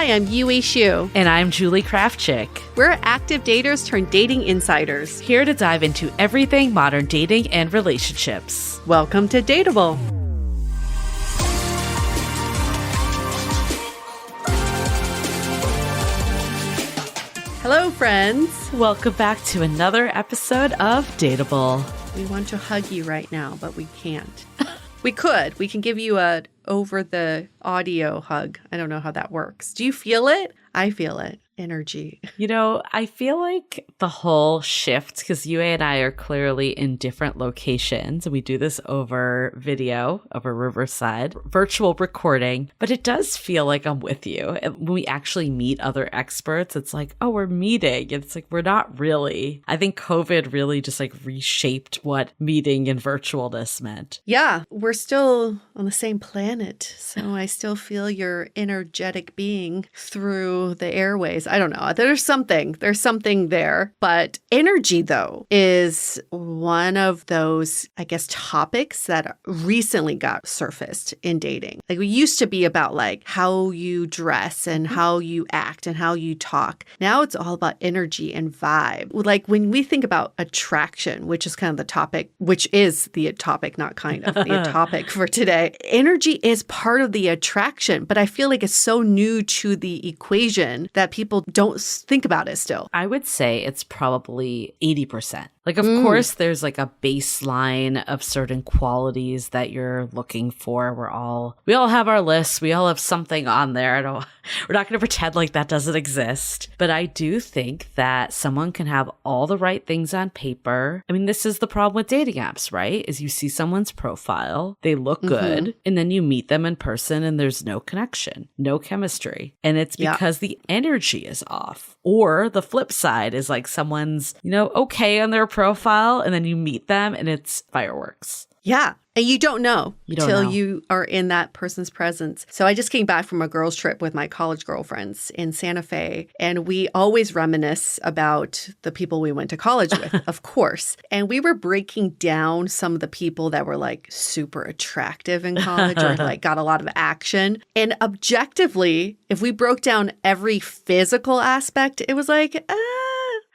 Hi, I'm Yui Shu. And I'm Julie Kraftchick. We're active daters turned dating insiders. Here to dive into everything modern dating and relationships. Welcome to Dateable. Hello, friends. Welcome back to another episode of Dateable. We want to hug you right now, but we can't. We could. We can give you a over the audio hug. I don't know how that works. Do you feel it? I feel it. Energy. You know, I feel like the whole shift, because you and I are clearly in different locations. We do this over video, over Riverside, virtual recording, but it does feel like I'm with you. And when we actually meet other experts, it's like, oh, we're meeting. It's like, we're not really. I think COVID really just like reshaped what meeting and virtualness meant. Yeah, we're still on the same planet. So I still feel your energetic being through the airways. I don't know. There's something there. But energy, though, is one of those, I guess, topics that recently got surfaced in dating. Like, it used to be about like how you dress and how you act and how you talk. Now it's all about energy and vibe. Like when we think about attraction, which is kind of the topic, which is the topic, not kind of the topic for today. Energy is part of the attraction, but I feel like it's so new to the equation that people don't think about it still. I would say it's probably 80%. Like, of course, there's like a baseline of certain qualities that you're looking for. We all have our lists. We all have something on there. We're not going to pretend like that doesn't exist. But I do think that someone can have all the right things on paper. I mean, this is the problem with dating apps, right? Is you see someone's profile, they look good, and then you meet them in person and there's no connection, no chemistry. And it's because the energy is off. Or the flip side is like someone's, okay on their profile, and then you meet them and it's fireworks. Yeah. And you don't know until you are in that person's presence. So I just came back from a girls' trip with my college girlfriends in Santa Fe. And we always reminisce about the people we went to college with, of course. And we were breaking down some of the people that were like super attractive in college or like got a lot of action. And objectively, if we broke down every physical aspect, it was like,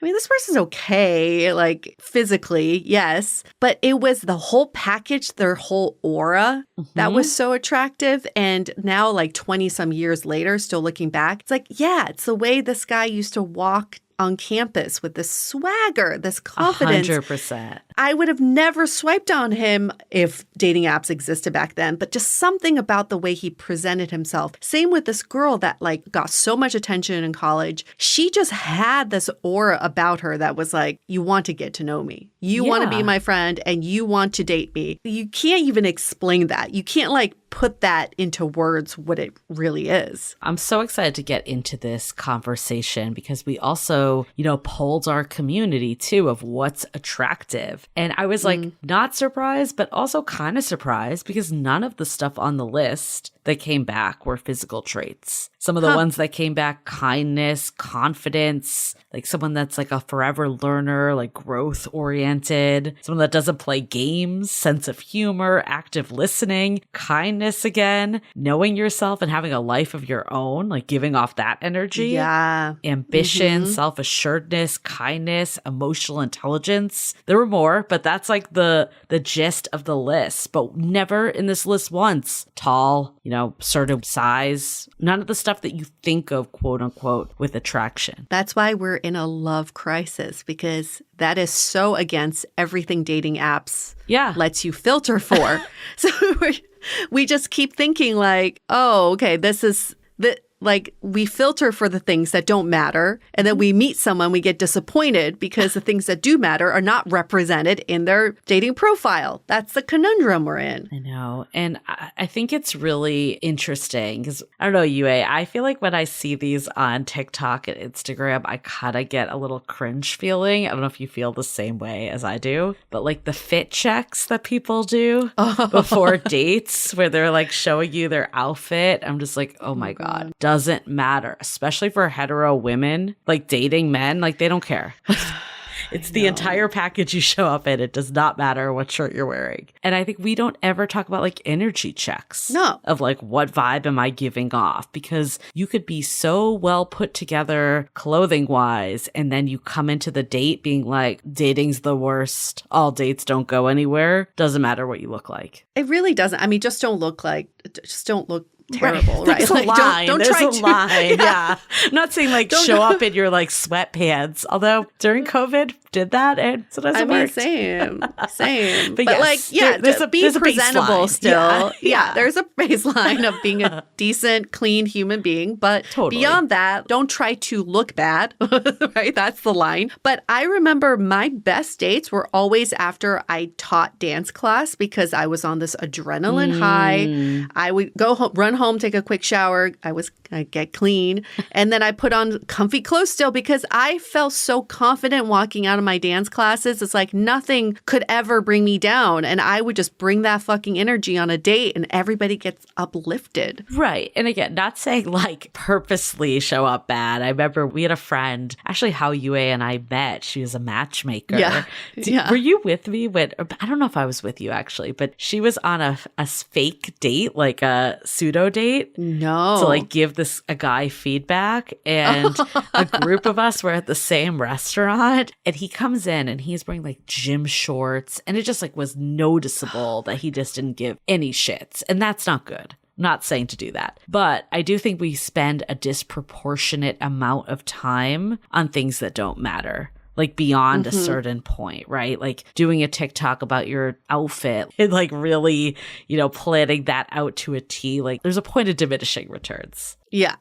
this person's okay, like physically, yes. But it was the whole package, their whole aura that was so attractive. And now, like 20 some years later, still looking back, it's like, yeah, it's the way this guy used to walk on campus with this swagger, this confidence. 100%. I would have never swiped on him if dating apps existed back then, but just something about the way he presented himself. Same with this girl that like got so much attention in college. She just had this aura about her that was like, you want to get to know me. You want to be my friend and you want to date me. You can't even explain that. You can't like put that into words what it really is. I'm so excited to get into this conversation because we also, polled our community too of what's attractive. And I was like not surprised, but also kind of surprised because none of the stuff on the list that came back were physical traits. Some of the ones that came back, kindness, confidence, like someone that's like a forever learner, like growth oriented, someone that doesn't play games, sense of humor, active listening, kindness again, knowing yourself and having a life of your own, like giving off that energy. Yeah. Ambition, self-assuredness, kindness, emotional intelligence. There were more, but that's like the gist of the list. But never in this list once, tall, certain size, none of the stuff that you think of, quote unquote, with attraction. That's why we're in a love crisis, because that is so against everything dating apps lets you filter for. So we just keep thinking like, oh, okay, this is like we filter for the things that don't matter. And then we meet someone, we get disappointed because the things that do matter are not represented in their dating profile. That's the conundrum we're in. I know. And I think it's really interesting because I don't know, Yue, I feel like when I see these on TikTok and Instagram, I kind of get a little cringe feeling. I don't know if you feel the same way as I do, but like the fit checks that people do before dates where they're like showing you their outfit. I'm just like, oh my God. Doesn't matter, especially for hetero women, like dating men, like they don't care. It's the entire package you show up in. It does not matter what shirt you're wearing. And I think we don't ever talk about like energy checks. No. Of like, what vibe am I giving off? Because you could be so well put together clothing wise, and then you come into the date being like, dating's the worst. All dates don't go anywhere. Doesn't matter what you look like. It really doesn't. I mean, just don't look terrible, right? There's Like, a line. Don't There's try a to. line. Yeah. I'm not saying like show up in your like sweatpants. Although during COVID did that, and sometimes it worked. Same. But yes, like, yeah, there's be a presentable baseline. still. Yeah. There's a baseline of being a decent, clean human being. But beyond that, don't try to look bad, right? That's the line. But I remember my best dates were always after I taught dance class because I was on this adrenaline high. I would go home, run home, take a quick shower. I'd get clean. And then I put on comfy clothes still because I felt so confident walking out of my dance classes. It's like nothing could ever bring me down. And I would just bring that fucking energy on a date and everybody gets uplifted. Right. And again, not saying like purposely show up bad. I remember we had a friend, actually how Yue and I met. She was a matchmaker. Yeah. Were you with me when, I don't know if I was with you actually, but she was on a fake date, like a pseudo date. No. To like give a guy feedback, and a group of us were at the same restaurant, and he comes in and he's wearing like gym shorts, and it just like was noticeable that he just didn't give any shits, and that's not good. Not saying to do that, but I do think we spend a disproportionate amount of time on things that don't matter. Like beyond a certain point, right? Like doing a TikTok about your outfit and like really, planning that out to a T. Like there's a point of diminishing returns. Yeah.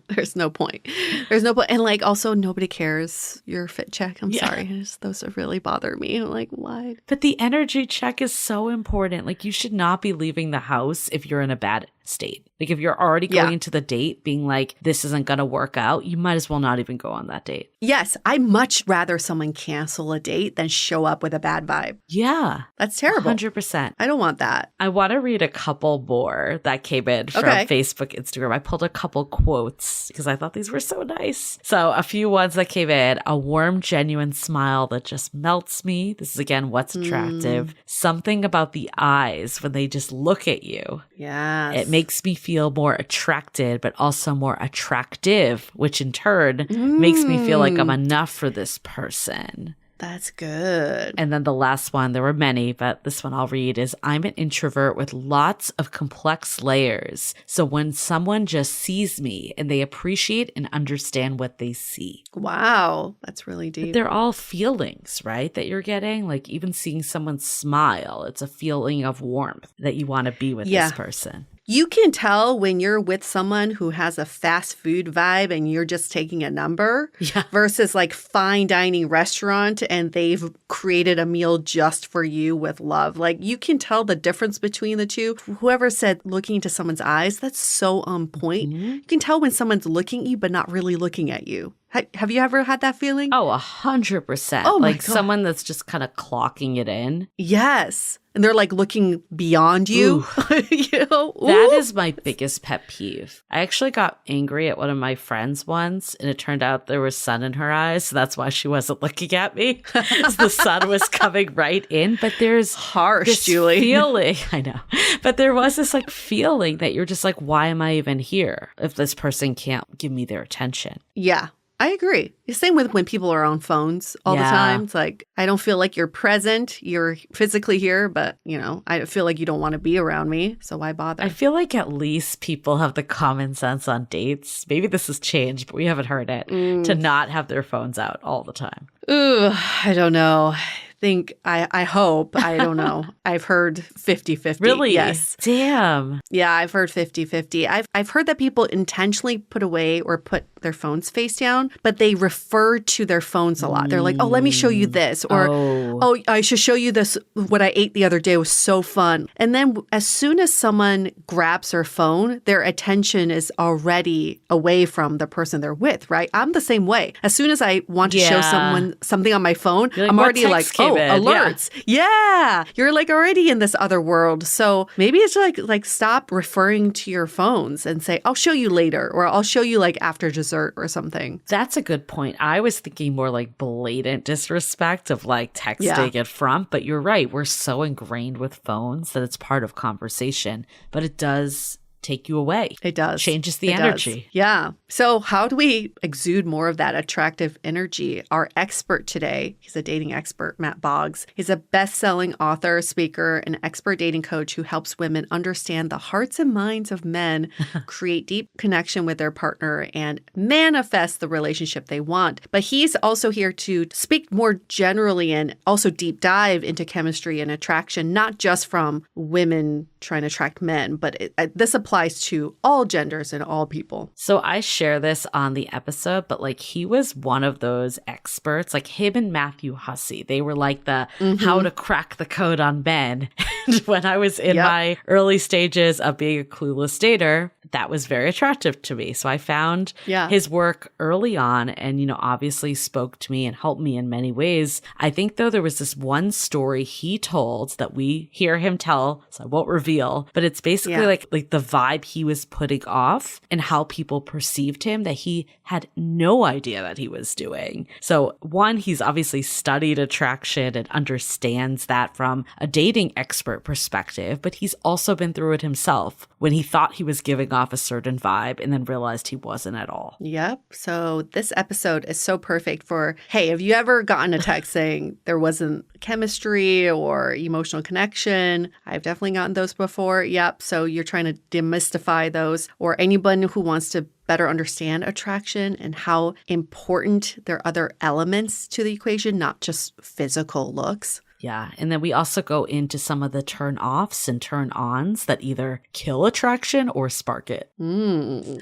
There's no point. And like also nobody cares your fit check. I'm sorry. Those really bother me. I'm like, why? But the energy check is so important. Like you should not be leaving the house if you're in a bad state. Like if you're already going into the date being like, this isn't going to work out, you might as well not even go on that date. Yes. I'd much rather someone cancel a date than show up with a bad vibe. Yeah. That's terrible. 100%. I don't want that. I want to read a couple more that came in from Facebook, Instagram. I pulled a couple quotes because I thought these were so nice. So a few ones that came in. A warm, genuine smile that just melts me. This is again, what's attractive. Something about the eyes when they just look at you. Yes. It makes me feel more attracted, but also more attractive, which in turn makes me feel like I'm enough for this person. That's good. And then the last one, there were many, but this one I'll read is, I'm an introvert with lots of complex layers. So when someone just sees me and they appreciate and understand what they see. Wow. That's really deep. But they're all feelings, right? That you're getting. Like even seeing someone smile, it's a feeling of warmth that you want to be with this person. You can tell when you're with someone who has a fast food vibe and you're just taking a number versus like fine dining restaurant and they've created a meal just for you with love. Like you can tell the difference between the two. Whoever said looking into someone's eyes, that's so on point. You can tell when someone's looking at you but not really looking at you. Have you ever had that feeling? Oh, 100%. Oh my like God. someone that's just kind of clocking it in. Yes. And they're like looking beyond you. That is my biggest pet peeve. I actually got angry at one of my friends once, and it turned out there was sun in her eyes. So that's why she wasn't looking at me. So the sun was coming right in. But there's harsh, Julie. Feeling. I know. But there was this like feeling that you're just like, why am I even here if this person can't give me their attention? Yeah. I agree. The same with when people are on phones all the time. It's like, I don't feel like you're present. You're physically here, but, I feel like you don't want to be around me. So why bother? I feel like at least people have the common sense on dates. Maybe this has changed, but we haven't heard it, to not have their phones out all the time. Ooh, I don't know. I hope. I don't know. I've heard 50-50. Really? Yes. Damn. Yeah, I've heard 50-50. I've heard that people intentionally put away or put their phones face down, but they refer to their phones a lot. They're like, oh, let me show you this. Or, oh, I should show you this. What I ate the other day was so fun. And then as soon as someone grabs their phone, their attention is already away from the person they're with, right? I'm the same way. As soon as I want to show someone something on my phone, like, I'm already like, David. Alerts. Yeah. You're like already in this other world. So maybe it's like stop referring to your phones and say, I'll show you later, or I'll show you like after dessert or something. That's a good point. I was thinking more like blatant disrespect of like texting in front, but you're right. We're so ingrained with phones that it's part of conversation, but it does take you away. It does. Changes the energy. Yeah. So how do we exude more of that attractive energy? Our expert today, he's a dating expert, Matt Boggs. He's a best-selling author, speaker, and expert dating coach who helps women understand the hearts and minds of men, create deep connection with their partner, and manifest the relationship they want. But he's also here to speak more generally and also deep dive into chemistry and attraction, not just from women trying to attract men, but this applies to all genders and all people. So I share this on the episode, but like he was one of those experts, like him and Matthew Hussey. They were like the how to crack the code on men. And when I was in my early stages of being a clueless dater, that was very attractive to me. So I found his work early on and, you know, obviously spoke to me and helped me in many ways. I think, though, there was this one story he told that we hear him tell, so I won't reveal, but it's basically like the vibe he was putting off and how people perceived him that he had no idea that he was doing. So one, he's obviously studied attraction and understands that from a dating expert perspective, but he's also been through it himself when he thought he was giving off a certain vibe and then realized he wasn't at all. Yep. So this episode is so perfect for, hey, have you ever gotten a text saying there wasn't chemistry or emotional connection? I've definitely gotten those before. Yep. So you're trying to demystify those, or anyone who wants to better understand attraction and how important there are other elements to the equation, not just physical looks. Yeah. And then we also go into some of the turn offs and turn ons that either kill attraction or spark it. Ooh,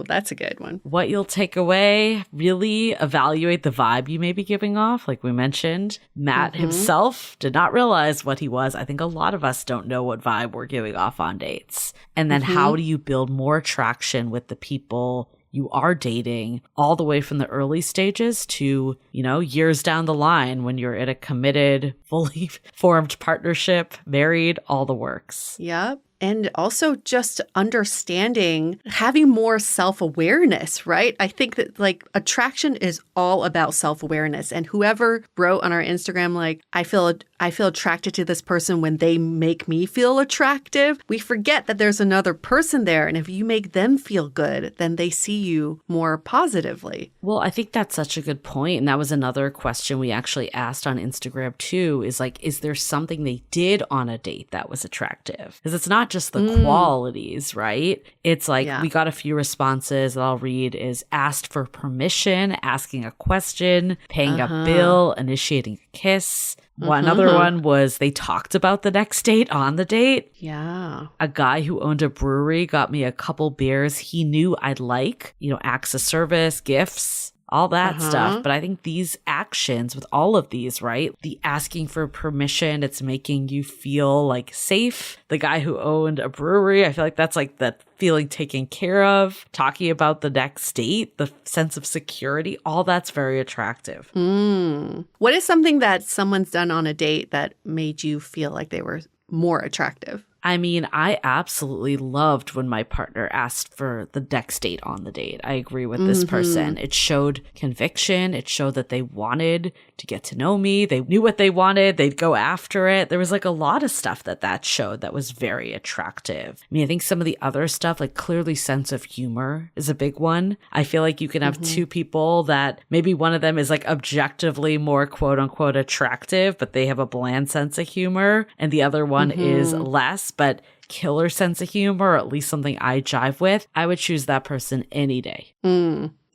that's a good one. What you'll take away, really evaluate the vibe you may be giving off. Like we mentioned, Matt himself did not realize what he was. I think a lot of us don't know what vibe we're giving off on dates. And then how do you build more attraction with the people you are dating, all the way from the early stages to, you know, years down the line when you're in a committed, fully formed partnership, married, all the works. Yep. And also just understanding, having more self-awareness, right? I think that like attraction is all about self-awareness. And whoever wrote on our Instagram, like, I feel attracted to this person when they make me feel attractive, we forget that there's another person there. And if you make them feel good, then they see you more positively. Well, I think that's such a good point. And that was another question we actually asked on Instagram too, is like, is there something they did on a date that was attractive? Because it's not just the qualities, right? It's like we got a few responses that I'll read is asked for permission, asking a question, paying a bill, initiating a kiss. Another one was they talked about the next date on the date. Yeah. A guy who owned a brewery got me a couple beers he knew I'd like, you know, acts of service, gifts, all that stuff. But I think these actions with all of these, right? The asking for permission, it's making you feel like safe. The guy who owned a brewery, I feel like that's like that feeling taken care of. Talking about the next date, the sense of security, all that's very attractive. What is something that someone's done on a date that made you feel like they were more attractive? I mean, I absolutely loved when my partner asked for the next date on the date. I agree with this person. It showed conviction. It showed that they wanted to get to know me. They knew what they wanted. They'd go after it. There was like a lot of stuff that showed that was very attractive. I mean, I think some of the other stuff, like clearly sense of humor is a big one. I feel like you can have two people that maybe one of them is like objectively more quote unquote attractive, but they have a bland sense of humor. And the other one is less, but killer sense of humor, or at least something I jive with. I would choose that person any day.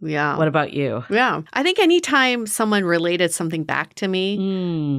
Yeah. What about you? Yeah. I think anytime someone related something back to me,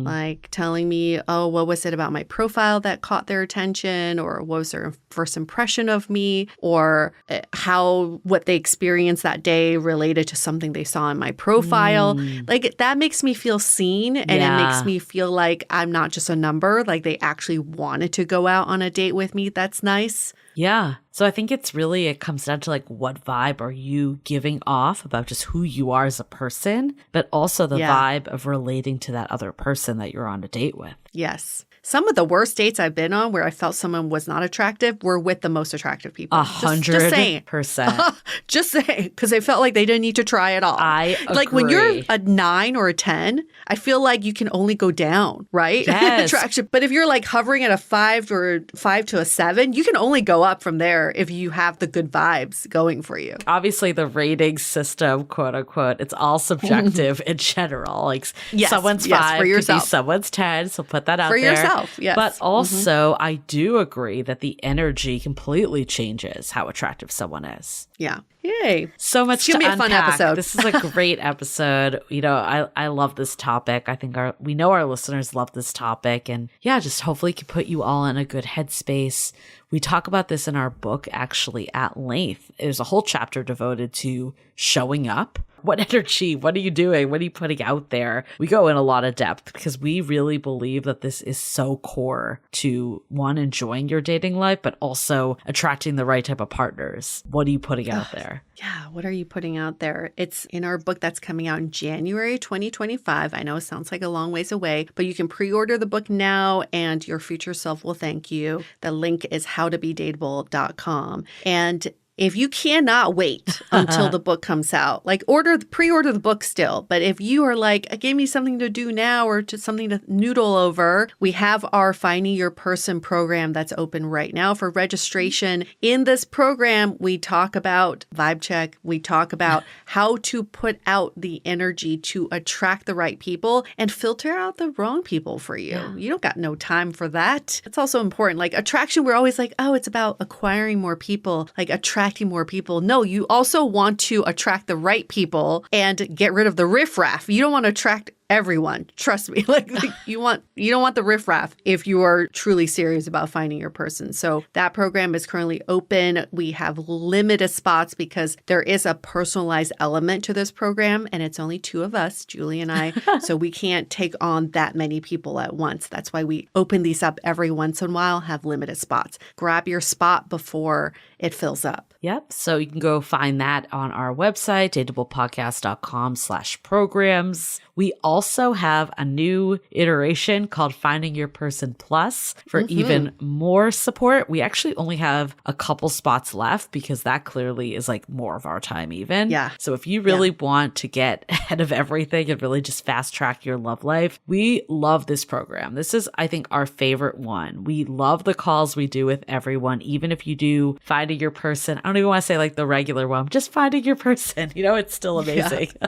like telling me, oh, what was it about my profile that caught their attention? Or what was their first impression of me? Or how what they experienced that day related to something they saw in my profile. Like that makes me feel seen, and it makes me feel like I'm not just a number, like they actually wanted to go out on a date with me. That's nice. Yeah. So I think it comes down to like, what vibe are you giving off about just who you are as a person, but also the vibe of relating to that other person that you're on a date with. Yes. Some of the worst dates I've been on where I felt someone was not attractive were with the most attractive people. 100%. Just saying. Because they felt like they didn't need to try at all. I agree. Like when you're a 9 or a 10, I feel like you can only go down, right? Yes. Attraction. But if you're like hovering at a 5 or 5 to a 7, you can only go up from there if you have the good vibes going for you. Obviously, the rating system, quote unquote, it's all subjective in general. Like someone's 5 for yourself. could be someone's 10, so put that out for there. Yourself. Yes. But also, I do agree that the energy completely changes how attractive someone is. Yeah. Yay. So much to unpack. It's going to be a fun episode. This is a great episode. You know, I love this topic. I think we know our listeners love this topic. And yeah, just hopefully can put you all in a good headspace. We talk about this in our book, actually, at length. There's a whole chapter devoted to showing up. What energy? What are you doing? What are you putting out there? We go in a lot of depth because we really believe that this is so core to, one, enjoying your dating life, but also attracting the right type of partners. What are you putting out there? Yeah, what are you putting out there? It's in our book that's coming out in January 2025. I know it sounds like a long ways away, but you can pre-order the book now and your future self will thank you. The link is howtobedateable.com. And if you cannot wait until the book comes out, like pre-order the book still. But if you are like, give me something to do now or just something to noodle over, we have our Finding Your Person program that's open right now for registration. In this program, we talk about vibe check. We talk about how to put out the energy to attract the right people and filter out the wrong people for you. Yeah. You don't got no time for that. It's also important. Like attraction, we're always like, oh, it's about acquiring more people, like attracting more people. No, you also want to attract the right people and get rid of the riffraff. You don't want to attract everyone. Trust me. Like you don't want the riffraff if you are truly serious about finding your person. So that program is currently open. We have limited spots because there is a personalized element to this program and it's only 2 of us, Julie and I. So we can't take on that many people at once. That's why we open these up every once in a while, have limited spots. Grab your spot before it fills up. Yep. So you can go find that on our website, dateablepodcast.com/programs. We also have a new iteration called Finding Your Person Plus for even more support. We actually only have a couple spots left because that clearly is like more of our time even. Yeah. So if you really want to get ahead of everything and really just fast track your love life, we love this program. This is, I think, our favorite one. We love the calls we do with everyone, even if you do Finding Your Person. I don't even want to say like the regular one, just Finding Your Person. You know, it's still amazing. Yeah.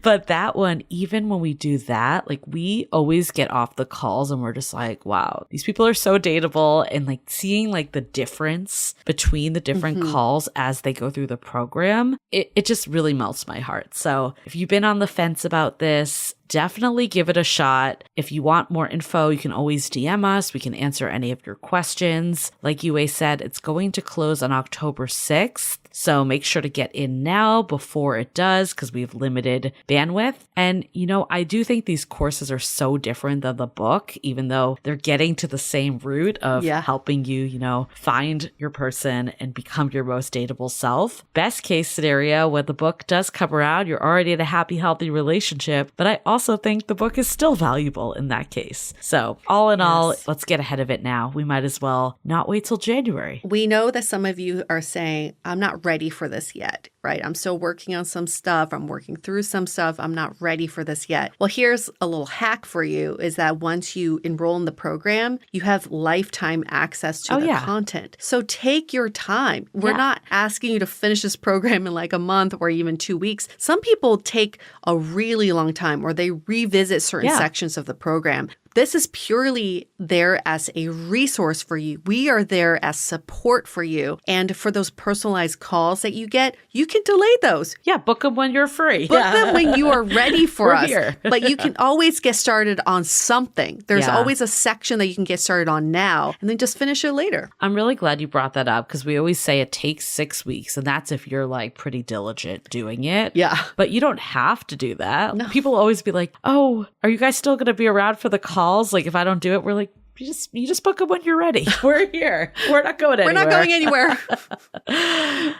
But that one, even when we do that, like we always get off the calls and we're just like, wow, these people are so dateable. And like seeing like the difference between the different calls as they go through the program, it just really melts my heart. So if you've been on the fence about this, definitely give it a shot. If you want more info, you can always DM us. We can answer any of your questions. Like Yue said, it's going to close on October 6th. So make sure to get in now before it does because we have limited bandwidth. And, you know, I do think these courses are so different than the book, even though they're getting to the same root of helping you, you know, find your person and become your most dateable self. Best case scenario, when the book does come around, you're already in a happy, healthy relationship. But I also think the book is still valuable in that case. So all in all, let's get ahead of it now. We might as well not wait till January. We know that some of you are saying, I'm not ready for this yet, right? I'm still working on some stuff. I'm working through some stuff. I'm not ready for this yet. Well, here's a little hack for you is that once you enroll in the program, you have lifetime access to the content. So take your time. We're not asking you to finish this program in like a month or even 2 weeks. Some people take a really long time or they revisit certain sections of the program. This is purely there as a resource for you. We are there as support for you. And for those personalized calls that you get, you can delay those. Yeah, book them when you're free. Book them when you are ready for us. But you can always get started on something. There's always a section that you can get started on now and then just finish it later. I'm really glad you brought that up because we always say it takes 6 weeks. And that's if you're like pretty diligent doing it. Yeah. But you don't have to do that. No. People always be like, oh, are you guys still going to be around for the calls? Like if I don't do it, we're like, You just book them when you're ready. We're here. We're not going anywhere. We're not going anywhere.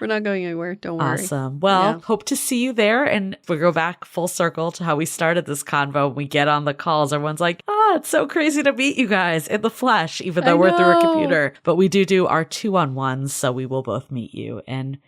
We're not going anywhere. Don't worry. Awesome. Well, hope to see you there. And we go back full circle to how we started this convo. We get on the calls. Everyone's like, it's so crazy to meet you guys in the flesh, even though we're through a computer. But we do our 2-on-1s, so we will both meet you and,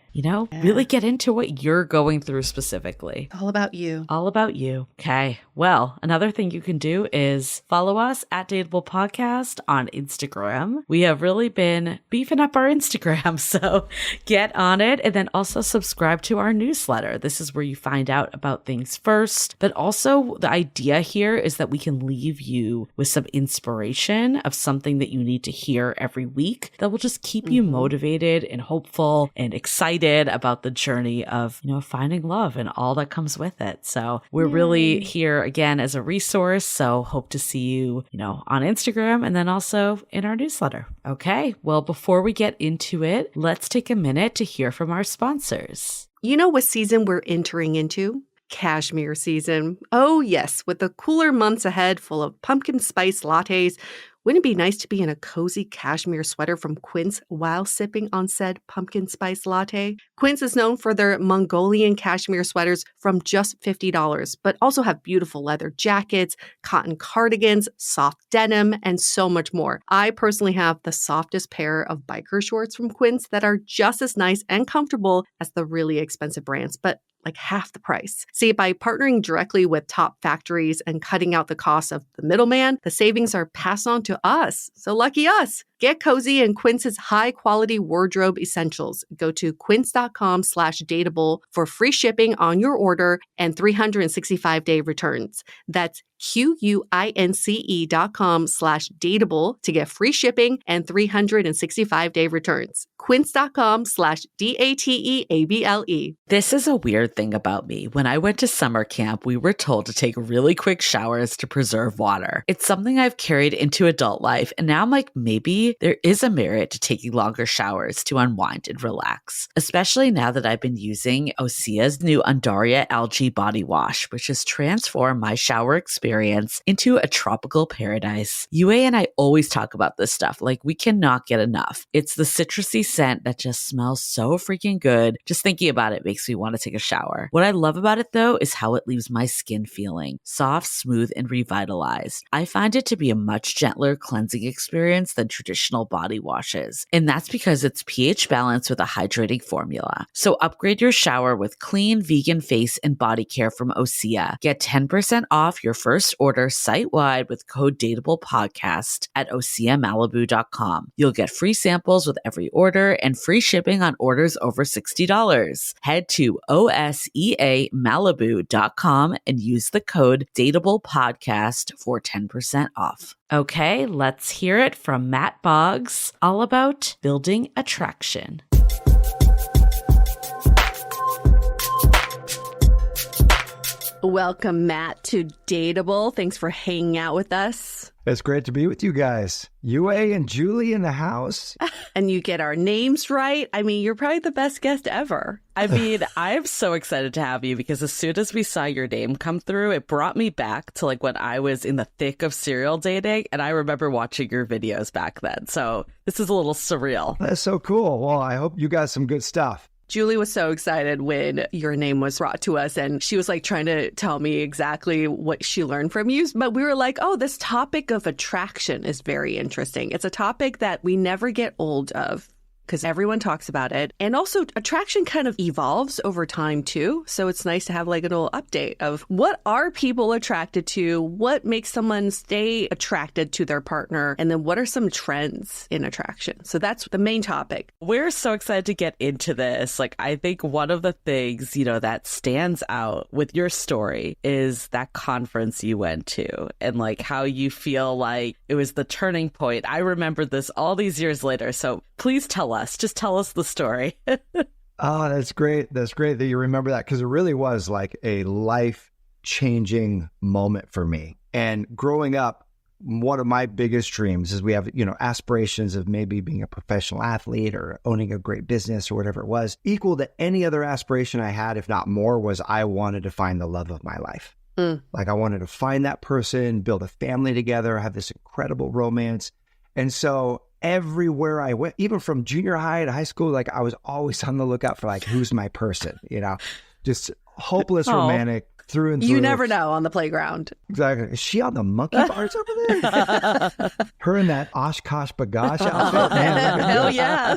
really get into what you're going through specifically. All about you. All about you. Okay. Well, another thing you can do is follow us at Dateable Podcast on Instagram. We have really been beefing up our Instagram, so get on it. And then also subscribe to our newsletter. This is where you find out about things first. But also the idea here is that we can leave you with some inspiration of something that you need to hear every week that will just keep you motivated and hopeful and excited about the journey of, finding love and all that comes with it. So we're really here again as a resource. So hope to see you, on Instagram and then also in our newsletter. Okay. Well, before we get into it, let's take a minute to hear from our sponsors. You know what season we're entering into? Cashmere season. Oh, yes. With the cooler months ahead full of pumpkin spice lattes, wouldn't it be nice to be in a cozy cashmere sweater from Quince while sipping on said pumpkin spice latte? Quince is known for their Mongolian cashmere sweaters from just $50, but also have beautiful leather jackets, cotton cardigans, soft denim, and so much more. I personally have the softest pair of biker shorts from Quince that are just as nice and comfortable as the really expensive brands, but like half the price. See, by partnering directly with top factories and cutting out the cost of the middleman, the savings are passed on to us. So lucky us. Get cozy in Quince's high-quality wardrobe essentials. Go to quince.com/dateable for free shipping on your order and 365-day returns. That's QUINCE.com/dateable to get free shipping and 365-day returns. Quince.com/DATEABLE. This is a weird thing about me. When I went to summer camp, we were told to take really quick showers to preserve water. It's something I've carried into adult life, and now I'm like, maybe there is a merit to taking longer showers to unwind and relax, especially now that I've been using Osea's new Undaria Algae Body Wash, which has transformed my shower experience into a tropical paradise. Yue and I always talk about this stuff, like we cannot get enough. It's the citrusy scent that just smells so freaking good. Just thinking about it makes me want to take a shower. What I love about it though is how it leaves my skin feeling soft, smooth, and revitalized. I find it to be a much gentler cleansing experience than traditional body washes. And that's because it's pH balanced with a hydrating formula. So upgrade your shower with clean vegan face and body care from Osea. Get 10% off your first order site-wide with code DATEABLEPODCAST at OseaMalibu.com. You'll get free samples with every order and free shipping on orders over $60. Head to OSEAMalibu.com and use the code DATEABLEPODCAST for 10% off. Okay, let's hear it from Matt Boggs, all about building attraction. Welcome, Matt, to Dateable. Thanks for hanging out with us. It's great to be with you guys. Yue and Julie in the house. And you get our names right. I mean, you're probably the best guest ever. I mean, I'm so excited to have you because as soon as we saw your name come through, it brought me back to like when I was in the thick of serial dating. And I remember watching your videos back then. So this is a little surreal. That's so cool. Well, I hope you got some good stuff. Julie was so excited when your name was brought to us, and she was like trying to tell me exactly what she learned from you. But we were like, oh, this topic of attraction is very interesting. It's a topic that we never get old of, because everyone talks about it. And also attraction kind of evolves over time too. So it's nice to have like a little update of what are people attracted to, what makes someone stay attracted to their partner, and then what are some trends in attraction. So that's the main topic. We're so excited to get into this. Like, I think one of the things, that stands out with your story is that conference you went to and like how you feel like it was the turning point. I remember this all these years later. So please just tell us the story. Oh, that's great. That's great that you remember that, because it really was like a life-changing moment for me. And growing up, one of my biggest dreams is we have, aspirations of maybe being a professional athlete or owning a great business or whatever it was. Equal to any other aspiration I had, if not more, was I wanted to find the love of my life. Like I wanted to find that person, build a family together, have this incredible romance. And so everywhere I went, even from junior high to high school, like I was always on the lookout for like, who's my person, you know, just hopeless romantic through and through. You never know on the playground. Exactly. Is she on the monkey bars over there? Her in that Oshkosh Bagosh outfit? Man, hell yeah.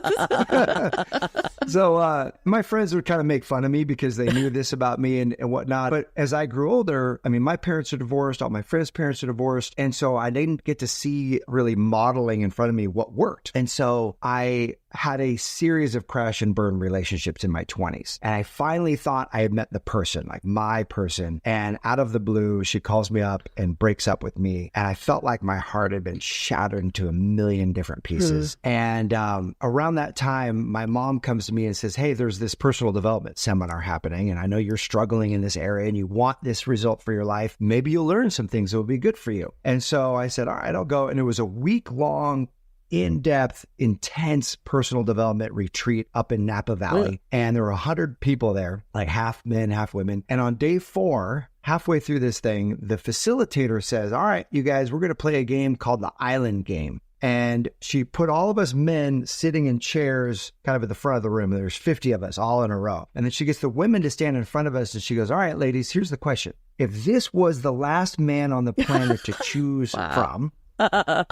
So my friends would kind of make fun of me because they knew this about me and whatnot. But as I grew older, I mean, my parents are divorced. All my friends' parents are divorced. And so I didn't get to see really modeling in front of me what worked. And so I had a series of crash and burn relationships in my 20s. And I finally thought I had met the person, like my person. And out of the blue, she calls me up and breaks up with me. And I felt like my heart had been shattered into a million different pieces. And around that time, my mom comes to me and says, hey, there's this personal development seminar happening. And I know you're struggling in this area and you want this result for your life. Maybe you'll learn some things that will be good for you. And so I said, all right, I'll go. And it was a week-long in-depth, intense personal development retreat up in Napa Valley. And there were 100 people there, like half men, half women. And on day 4, halfway through this thing, the facilitator says, all right, you guys, we're going to play a game called the Island Game. And she put all of us men sitting in chairs kind of at the front of the room. There's 50 of us all in a row. And then she gets the women to stand in front of us and she goes, all right, ladies, here's the question. If this was the last man on the planet to choose from,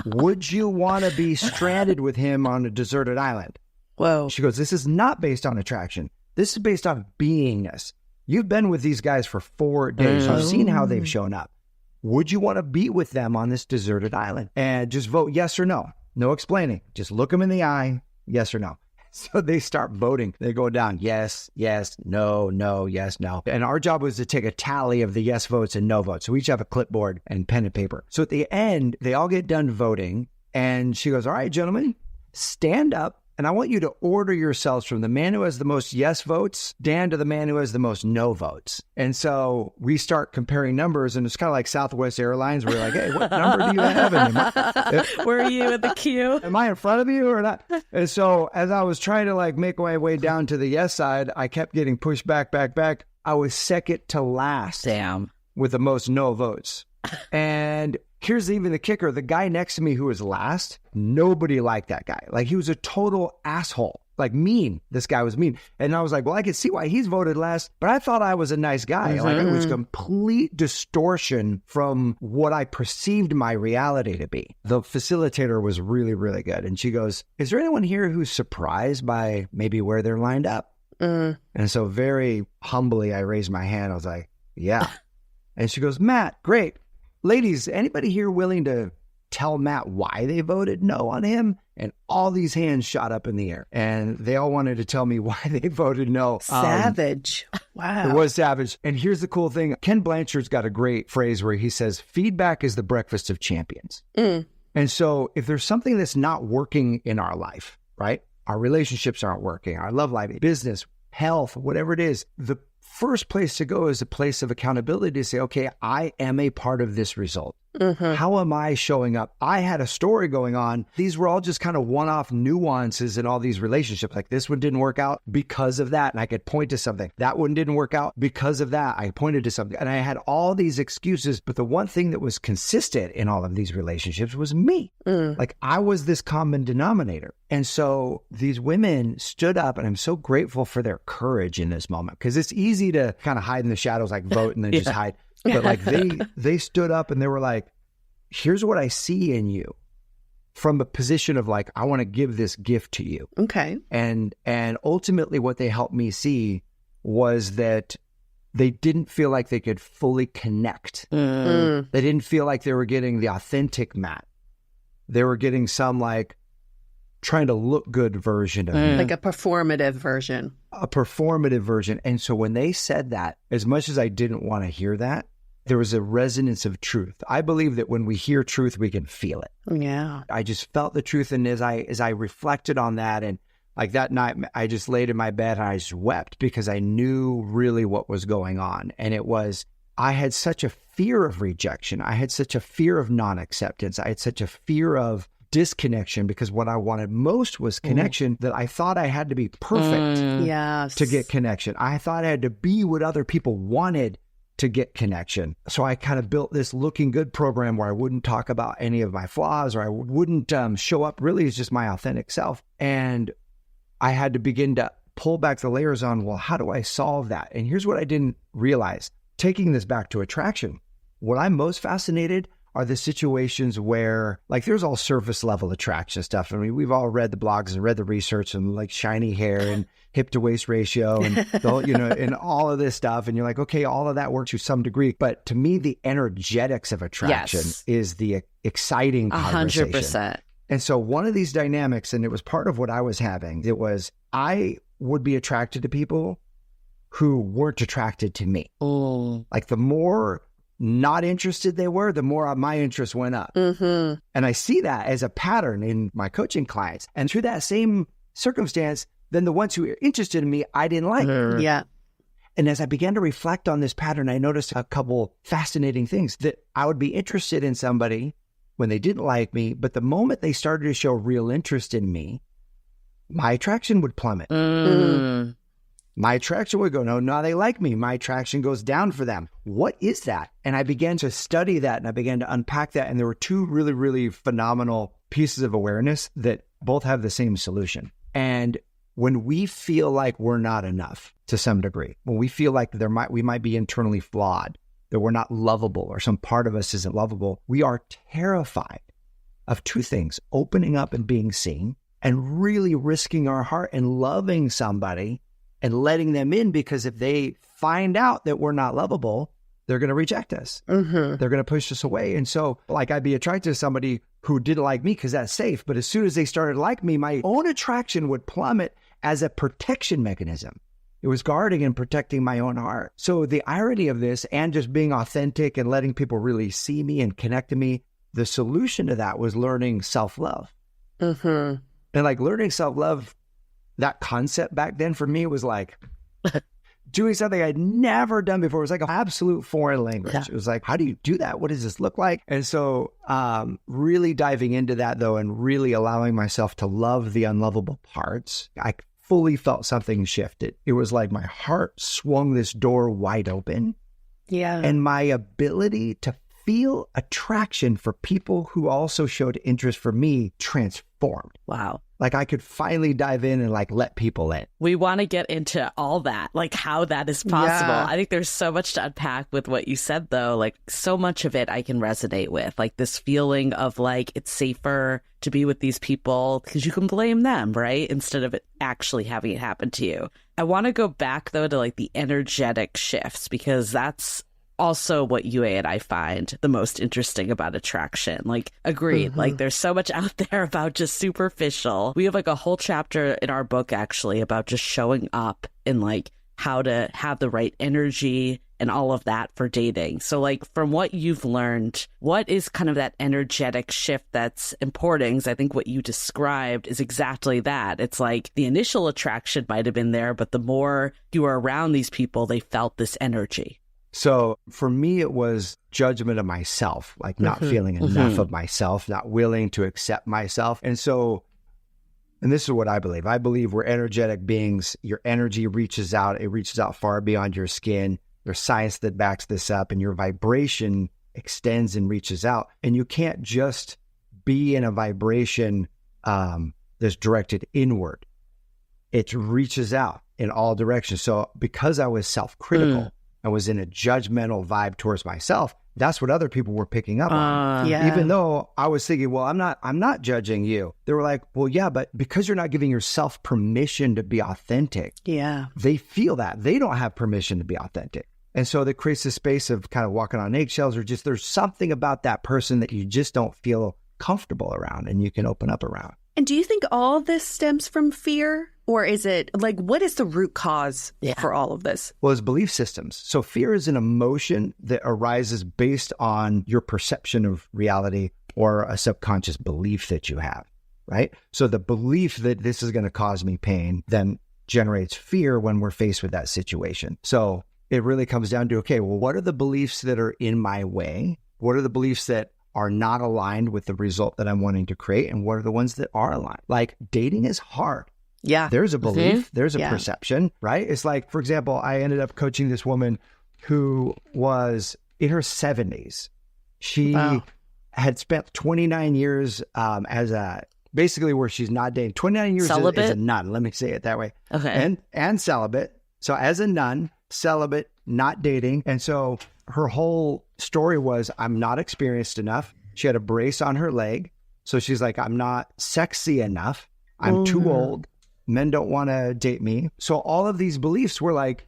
would you want to be stranded with him on a deserted island? Whoa. She goes, this is not based on attraction. This is based on beingness. You've been with these guys for 4 days. You've seen how they've shown up. Would you want to be with them on this deserted island? And just vote yes or no. No explaining. Just look them in the eye, yes or no. So they start voting. They go down, yes, yes, no, no, yes, no. And our job was to take a tally of the yes votes and no votes. So we each have a clipboard and pen and paper. So at the end, they all get done voting. And she goes, all right, gentlemen, stand up. And I want you to order yourselves from the man who has the most yes votes down to the man who has the most no votes. And so we start comparing numbers, and it's kind of like Southwest Airlines. We're like, hey, what number do you have? And were you in the queue? Am I in front of you or not? And so as I was trying to like make my way down to the yes side, I kept getting pushed back. I was second to last. Damn. With the most no votes. And here's even the kicker. The guy next to me who was last, nobody liked that guy. Like, he was a total asshole. Like, mean. This guy was mean. And I was like, well, I can see why he's voted last, but I thought I was a nice guy. Like, it was complete distortion from what I perceived my reality to be. The facilitator was really, really good. And she goes, is there anyone here who's surprised by maybe where they're lined up? And so very humbly, I raised my hand. I was like, yeah. And she goes, Matt, great. Ladies, anybody here willing to tell Matt why they voted no on him? And all these hands shot up in the air. And they all wanted to tell me why they voted no. Savage. Wow. It was savage. And here's the cool thing. Ken Blanchard's got a great phrase where he says, feedback is the breakfast of champions. And so if there's something that's not working in our life, right? Our relationships aren't working, our love life, business, health, whatever it is, the first place to go is a place of accountability to say, okay, I am a part of this result. How am I showing up? I had a story going on. These were all just kind of one-off nuances in all these relationships. Like, this one didn't work out because of that. And I could point to something. That one didn't work out because of that. I pointed to something. And I had all these excuses. But the one thing that was consistent in all of these relationships was me. Like, I was this common denominator. And so these women stood up, and I'm so grateful for their courage in this moment, because it's easy to kind of hide in the shadows, like vote and then just hide. But like they stood up and they were like, here's what I see in you, from a position of like, I want to give this gift to you. Okay. And ultimately what they helped me see was that they didn't feel like they could fully connect. They didn't feel like they were getting the authentic Matt. They were getting some like trying to look good version of me. Like a performative version. A performative version. And so when they said that, as much as I didn't want to hear that, there was a resonance of truth. I believe that when we hear truth, we can feel it. Yeah. I just felt the truth. And as I reflected on that, and like that night, I just laid in my bed and I just wept, because I knew really what was going on. And it was, I had such a fear of rejection. I had such a fear of non-acceptance. I had such a fear of disconnection, because what I wanted most was connection, that I thought I had to be perfect Yes. to get connection. I thought I had to be what other people wanted to get connection. So I kind of built this looking good program where I wouldn't talk about any of my flaws, or I wouldn't show up really as just my authentic self. And I had to begin to pull back the layers on, well, how do I solve that? And here's what I didn't realize. Taking this back to attraction, what I'm most fascinated are the situations where, like, there's all surface level attraction stuff. I mean, we've all read the blogs and read the research and like shiny hair and hip to waist ratio and the whole, and all of this stuff. And you're like, okay, all of that works to some degree. But to me, the energetics of attraction is the exciting conversation. 100%. And so one of these dynamics, and it was part of what I was having, it was I would be attracted to people who weren't attracted to me. Like the more not interested they were, the more my interest went up. And I see that as a pattern in my coaching clients. And through that same circumstance, then the ones who were interested in me, I didn't like. Yeah. And as I began to reflect on this pattern, I noticed a couple fascinating things, that I would be interested in somebody when they didn't like me, but the moment they started to show real interest in me, my attraction would plummet. My attraction would go, no, now they like me. My attraction goes down for them. What is that? And I began to study that, and I began to unpack that. And there were two really, really phenomenal pieces of awareness that both have the same solution. And when we feel like we're not enough to some degree, when we feel like we might be internally flawed, that we're not lovable, or some part of us isn't lovable, we are terrified of two things: opening up and being seen, and really risking our heart and loving somebody and letting them in, because if they find out that we're not lovable, they're going to reject us. They're going to push us away. And so, like, I'd be attracted to somebody who didn't like me because that's safe. But as soon as they started to like me, my own attraction would plummet as a protection mechanism. It was guarding and protecting my own heart. So the irony of this, and just being authentic and letting people really see me and connect to me, the solution to that was learning self-love. And like learning self-love, that concept back then for me was like doing something I'd never done before. It was like an absolute foreign language. It was like, how do you do that? What does this look like? And so really diving into that, though, and really allowing myself to love the unlovable parts, I fully felt something shifted. It was like my heart swung this door wide open. And my ability to feel attraction for people who also showed interest for me transformed. Wow. Like I could finally dive in and like let people in. We want to get into all that, like how that is possible. I think there's so much to unpack with what you said, though. Like so much of it I can resonate with, like this feeling of like it's safer to be with these people because you can blame them, right? Instead of it actually having it happen to you. I want to go back, though, to like the energetic shifts, because that's also what you and I find the most interesting about attraction. Like, agreed. Like, there's so much out there about just superficial. We have like a whole chapter in our book, actually, about just showing up and like how to have the right energy and all of that for dating. So like, from what you've learned, what is kind of that energetic shift that's important? 'Cause I think what you described is exactly that. It's like the initial attraction might have been there, but the more you were around these people, they felt this energy. So for me, it was judgment of myself, like not feeling enough of myself, not willing to accept myself. And so, and this is what I believe. I believe we're energetic beings. Your energy reaches out. It reaches out far beyond your skin. There's science that backs this up, and your vibration extends and reaches out. And you can't just be in a vibration that's directed inward. It reaches out in all directions. So because I was self-critical, I was in a judgmental vibe towards myself, that's what other people were picking up on. Even though I was thinking, well, I'm not judging you. They were like, well, yeah, but because you're not giving yourself permission to be authentic, they feel that they don't have permission to be authentic. And so that creates a space of kind of walking on eggshells, or just there's something about that person that you just don't feel comfortable around and you can open up around. And do you think all this stems from fear? Or is it like, what is the root cause for all of this? Well, it's belief systems. So fear is an emotion that arises based on your perception of reality or a subconscious belief that you have, right? So the belief that this is going to cause me pain then generates fear when we're faced with that situation. So it really comes down to, okay, well, what are the beliefs that are in my way? What are the beliefs that are not aligned with the result that I'm wanting to create? And what are the ones that are aligned? Like, dating is hard. There's a belief, there's a perception, right? It's like, for example, I ended up coaching this woman who was in her 70s. She had spent 29 years as a, basically where she's not dating, 29 years as a nun. Let me say it that way. Okay. And celibate. So as a nun, celibate, not dating. And so her whole story was, I'm not experienced enough. She had a brace on her leg. So she's like, I'm not sexy enough. I'm too old. Men don't want to date me. So all of these beliefs were like,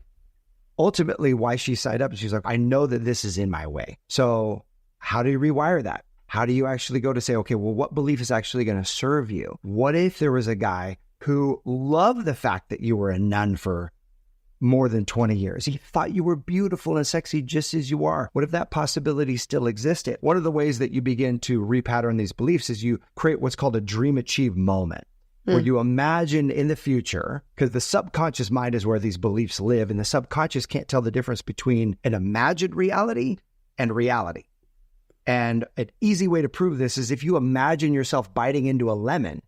ultimately why she signed up. She's like, I know that this is in my way. So how do you rewire that? How do you actually go to say, okay, well, what belief is actually going to serve you? What if there was a guy who loved the fact that you were a nun for more than 20 years? He thought you were beautiful and sexy just as you are. What if that possibility still existed? One of the ways that you begin to repattern these beliefs is you create what's called a dream achieve moment, where you imagine in the future, because the subconscious mind is where these beliefs live, and the subconscious can't tell the difference between an imagined reality and reality. And an easy way to prove this is if you imagine yourself biting into a lemon,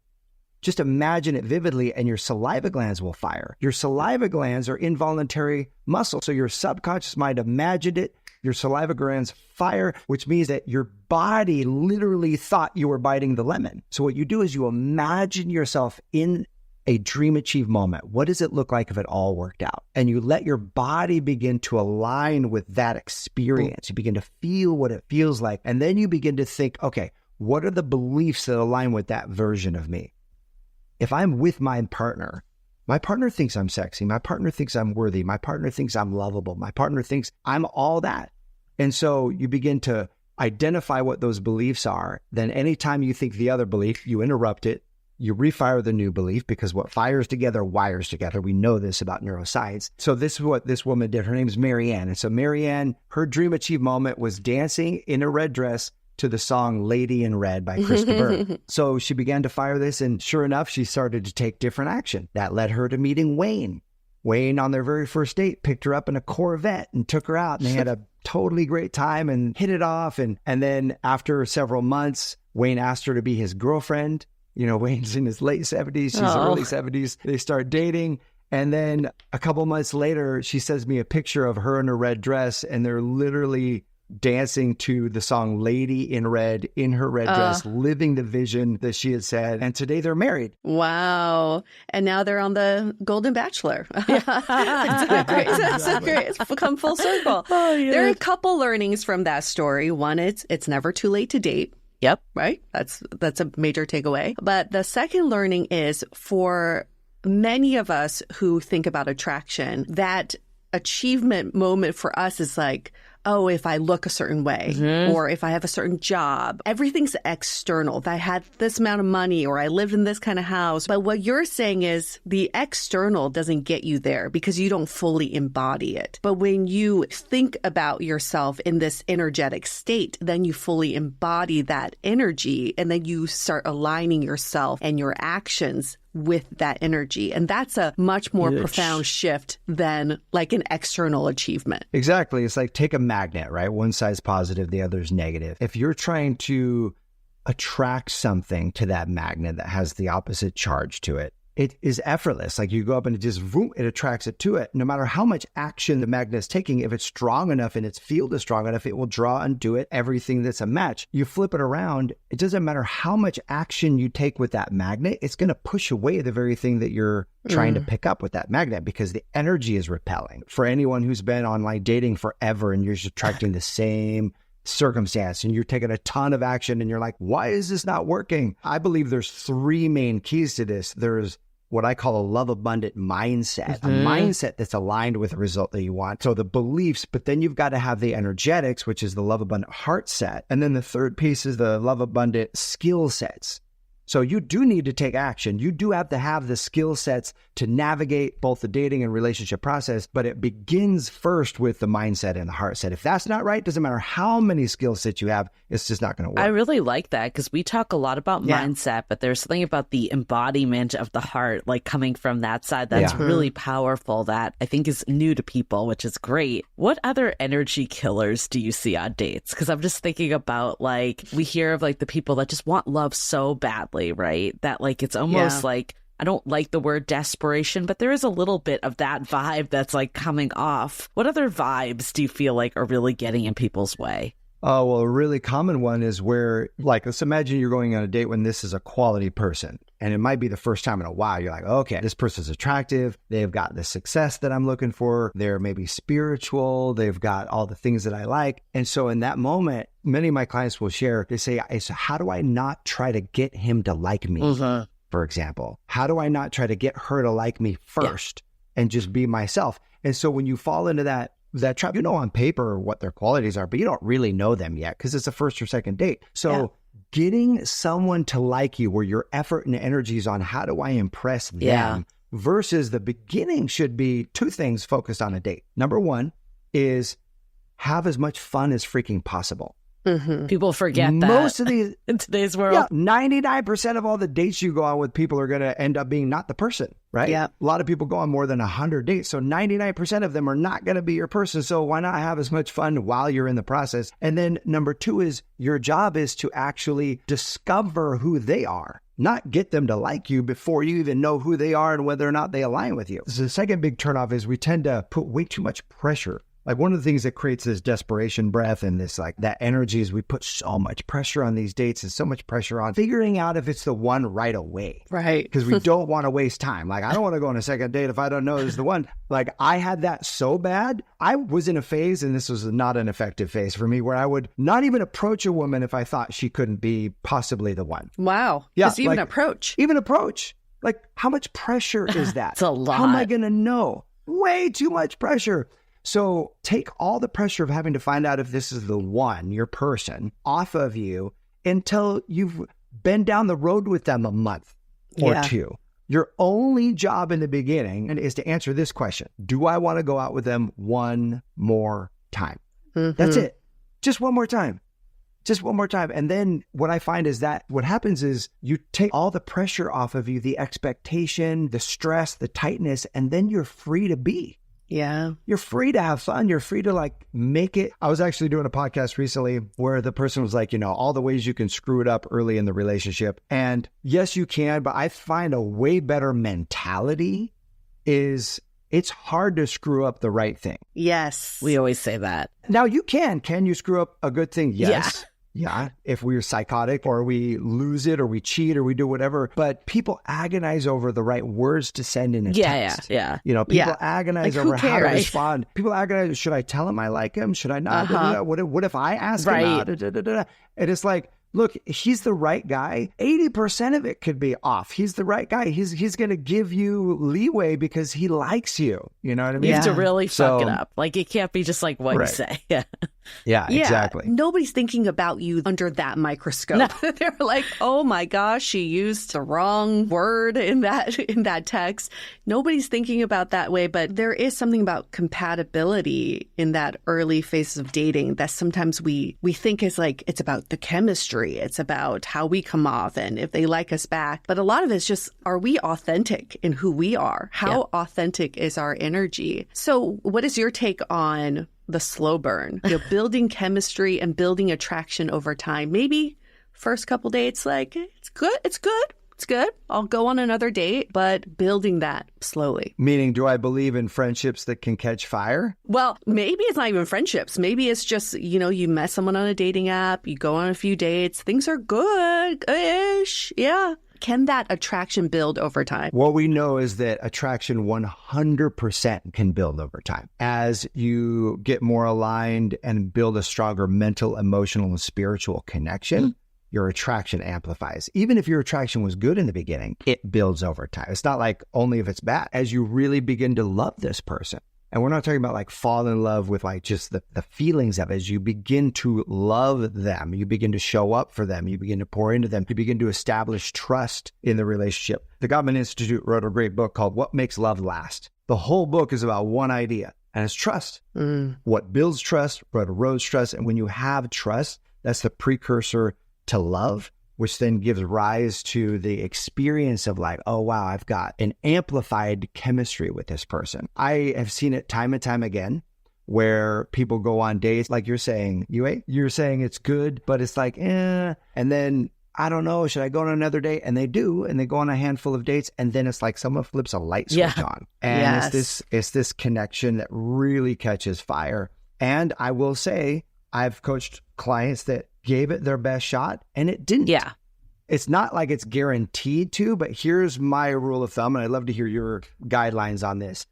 just imagine it vividly and your saliva glands will fire. Your saliva glands are involuntary muscles. So your subconscious mind imagined it, your saliva glands fire, which means that your body literally thought you were biting the lemon. So what you do is you imagine yourself in a dream achieve moment. What does it look like if it all worked out? And you let your body begin to align with that experience. You begin to feel what it feels like. And then you begin to think, okay, what are the beliefs that align with that version of me? If I'm with my partner thinks I'm sexy. My partner thinks I'm worthy. My partner thinks I'm lovable. My partner thinks I'm all that. And so you begin to identify what those beliefs are. Then anytime you think the other belief, you interrupt it. You refire the new belief, because what fires together wires together. We know this about neuroscience. So this is what this woman did. Her name is Marianne. And so Marianne, her dream achieve moment was dancing in a red dress to the song Lady in Red by Krista Burr. So she began to fire this, and sure enough, she started to take different action. That led her to meeting Wayne. Wayne, on their very first date, picked her up in a Corvette and took her out, and they had a totally great time and hit it off. And then after several months, Wayne asked her to be his girlfriend. You know, Wayne's in his late 70s, she's early 70s. They start dating. And then a couple months later, she sends me a picture of her in a red dress, and they're literally dancing to the song Lady in Red in her red dress, living the vision that she had said. And today they're married. Wow. And now they're on the Golden Bachelor. It's great. It's become full circle. Oh, yeah. There are a couple learnings from that story. One, it's never too late to date. Yep. Right? That's a major takeaway. But the second learning is, for many of us who think about attraction, that achievement moment for us is like, oh, if I look a certain way, or if I have a certain job, everything's external. If I had this amount of money, or I lived in this kind of house. But what you're saying is the external doesn't get you there because you don't fully embody it. But when you think about yourself in this energetic state, then you fully embody that energy, and then you start aligning yourself and your actions with that energy. And that's a much more profound shift than like an external achievement. Exactly. It's like, take a magnet, right? One side's positive, the other's negative. If you're trying to attract something to that magnet that has the opposite charge to it, it is effortless. Like, you go up and it just, boom, it attracts it to it. No matter how much action the magnet is taking, if it's strong enough and its field is strong enough, it will draw and do it everything that's a match. You flip it around, it doesn't matter how much action you take with that magnet, it's going to push away the very thing that you're trying to pick up with that magnet, because the energy is repelling. For anyone who's been online dating forever and you're just attracting the same circumstance and you're taking a ton of action and you're like, why is this not working? I believe there's three main keys to this. There's what I call a love abundant mindset, a mindset that's aligned with the result that you want. So the beliefs, but then you've got to have the energetics, which is the love abundant heart set. And then the third piece is the love abundant skill sets. So you do need to take action. You do have to have the skill sets to navigate both the dating and relationship process, but it begins first with the mindset and the heart set. If that's not right, doesn't matter how many skill sets you have, it's just not going to work. I really like that, because we talk a lot about mindset, but there's something about the embodiment of the heart, like coming from that side, that's really powerful, that I think is new to people, which is great. What other energy killers do you see on dates? Because I'm just thinking about, like, we hear of like the people that just want love so badly, right? That like it's almost like I don't like the word desperation, but there is a little bit of that vibe that's like coming off. What other vibes do you feel like are really getting in people's way? Oh, well, a really common one is where, like, let's imagine you're going on a date when this is a quality person. And it might be the first time in a while. You're like, okay, this person's attractive. They've got the success that I'm looking for. They're maybe spiritual. They've got all the things that I like. And so in that moment, many of my clients will share, they say, so how do I not try to get him to like me, for example? How do I not try to get her to like me first and just be myself? And so when you fall into that trap, you know on paper what their qualities are, but you don't really know them yet because it's a first or second date. So getting someone to like you where your effort and energy is on how do I impress them versus the beginning should be two things focused on a date. Number one is have as much fun as freaking possible. People forget that most of these in today's world. 99% of all the dates you go on with people are going to end up being not the person, right? Yeah. A lot of people go on more than 100 dates. So 99% of them are not going to be your person. So why not have as much fun while you're in the process? And then number two is your job is to actually discover who they are, not get them to like you before you even know who they are and whether or not they align with you. So the second big turnoff is we tend to put way too much pressure. Like one of the things that creates this desperation breath and this like that energy is we put so much pressure on these dates and so much pressure on figuring out if it's the one right away. Right. Because we don't want to waste time. Like I don't want to go on a second date if I don't know it's the one. Like I had that so bad. I was in a phase, and this was not an effective phase for me, where I would not even approach a woman if I thought she couldn't be possibly the one. Wow. Yeah, Just even like, approach. Even approach. Like how much pressure is that? It's a lot. How am I going to know? Way too much pressure. So take all the pressure of having to find out if this is the one, your person, off of you until you've been down the road with them a month or two. Your only job in the beginning is to answer this question. Do I want to go out with them one more time? That's it. Just one more time. Just one more time. And then what I find is that what happens is you take all the pressure off of you, the expectation, the stress, the tightness, and then you're free to be. Yeah. You're free to have fun. You're free to like make it. I was actually doing a podcast recently where the person was like, all the ways you can screw it up early in the relationship. And yes, you can, but I find a way better mentality is it's hard to screw up the right thing. Yes. We always say that. Now you can. Can you screw up a good thing? Yes. Yeah. Yeah, if we're psychotic or we lose it or we cheat or we do whatever. But people agonize over the right words to send in a text. Yeah. People agonize Like, over who how to cares? respond. People agonize, should I tell him I like him? Should I not? What if I ask him out? And it's like, look, he's the right guy. 80% of it could be off. He's the right guy. He's going to give you leeway because he likes you. You know what I mean? You have to really fuck it up. Like it can't be just like what you say. Yeah, exactly. Nobody's thinking about you under that microscope. No. They're like, oh my gosh, she used the wrong word in that text. Nobody's thinking about that way, but there is something about compatibility in that early phase of dating that sometimes we think is like, it's about the chemistry. It's about how we come off and if they like us back. But a lot of it's just, are we authentic in who we are? How authentic is our energy? So what is your take on the slow burn, building chemistry and building attraction over time? Maybe first couple dates, like it's good. I'll go on another date, but building that slowly. Meaning, do I believe in friendships that can catch fire? Well, maybe it's not even friendships. Maybe it's just, you met someone on a dating app, you go on a few dates, things are good-ish. Yeah. Can that attraction build over time? What we know is that attraction 100% can build over time. As you get more aligned and build a stronger mental, emotional, and spiritual connection, your attraction amplifies. Even if your attraction was good in the beginning, it builds over time. It's not like only if it's bad. As you really begin to love this person, and we're not talking about like fall in love with like just the feelings of it. As you begin to love them, you begin to show up for them, you begin to pour into them, you begin to establish trust in the relationship. The Gottman Institute wrote a great book called What Makes Love Last. The whole book is about one idea, and it's trust. What builds trust, what erodes trust. And when you have trust, that's the precursor to love, which then gives rise to the experience of like, oh, wow, I've got an amplified chemistry with this person. I have seen it time and time again where people go on dates, like you're saying, you're saying it's good, but it's like, And then I don't know, should I go on another date? And they do, and they go on a handful of dates, and then it's like someone flips a light switch on. And it's this connection that really catches fire. And I will say, I've coached clients that gave it their best shot and it didn't. Yeah. It's not like it's guaranteed to, but here's my rule of thumb, and I'd love to hear your guidelines on this,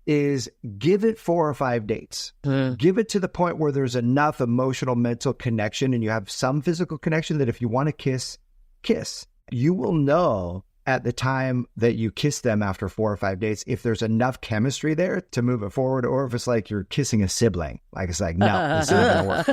is give it 4 or 5 dates. Give it to the point where there's enough emotional, mental connection and you have some physical connection that if you want to kiss, kiss. You will know at the time that you kiss them after 4 or 5 dates if there's enough chemistry there to move it forward, or if it's like you're kissing a sibling. Like it's like, no, this isn't going to work.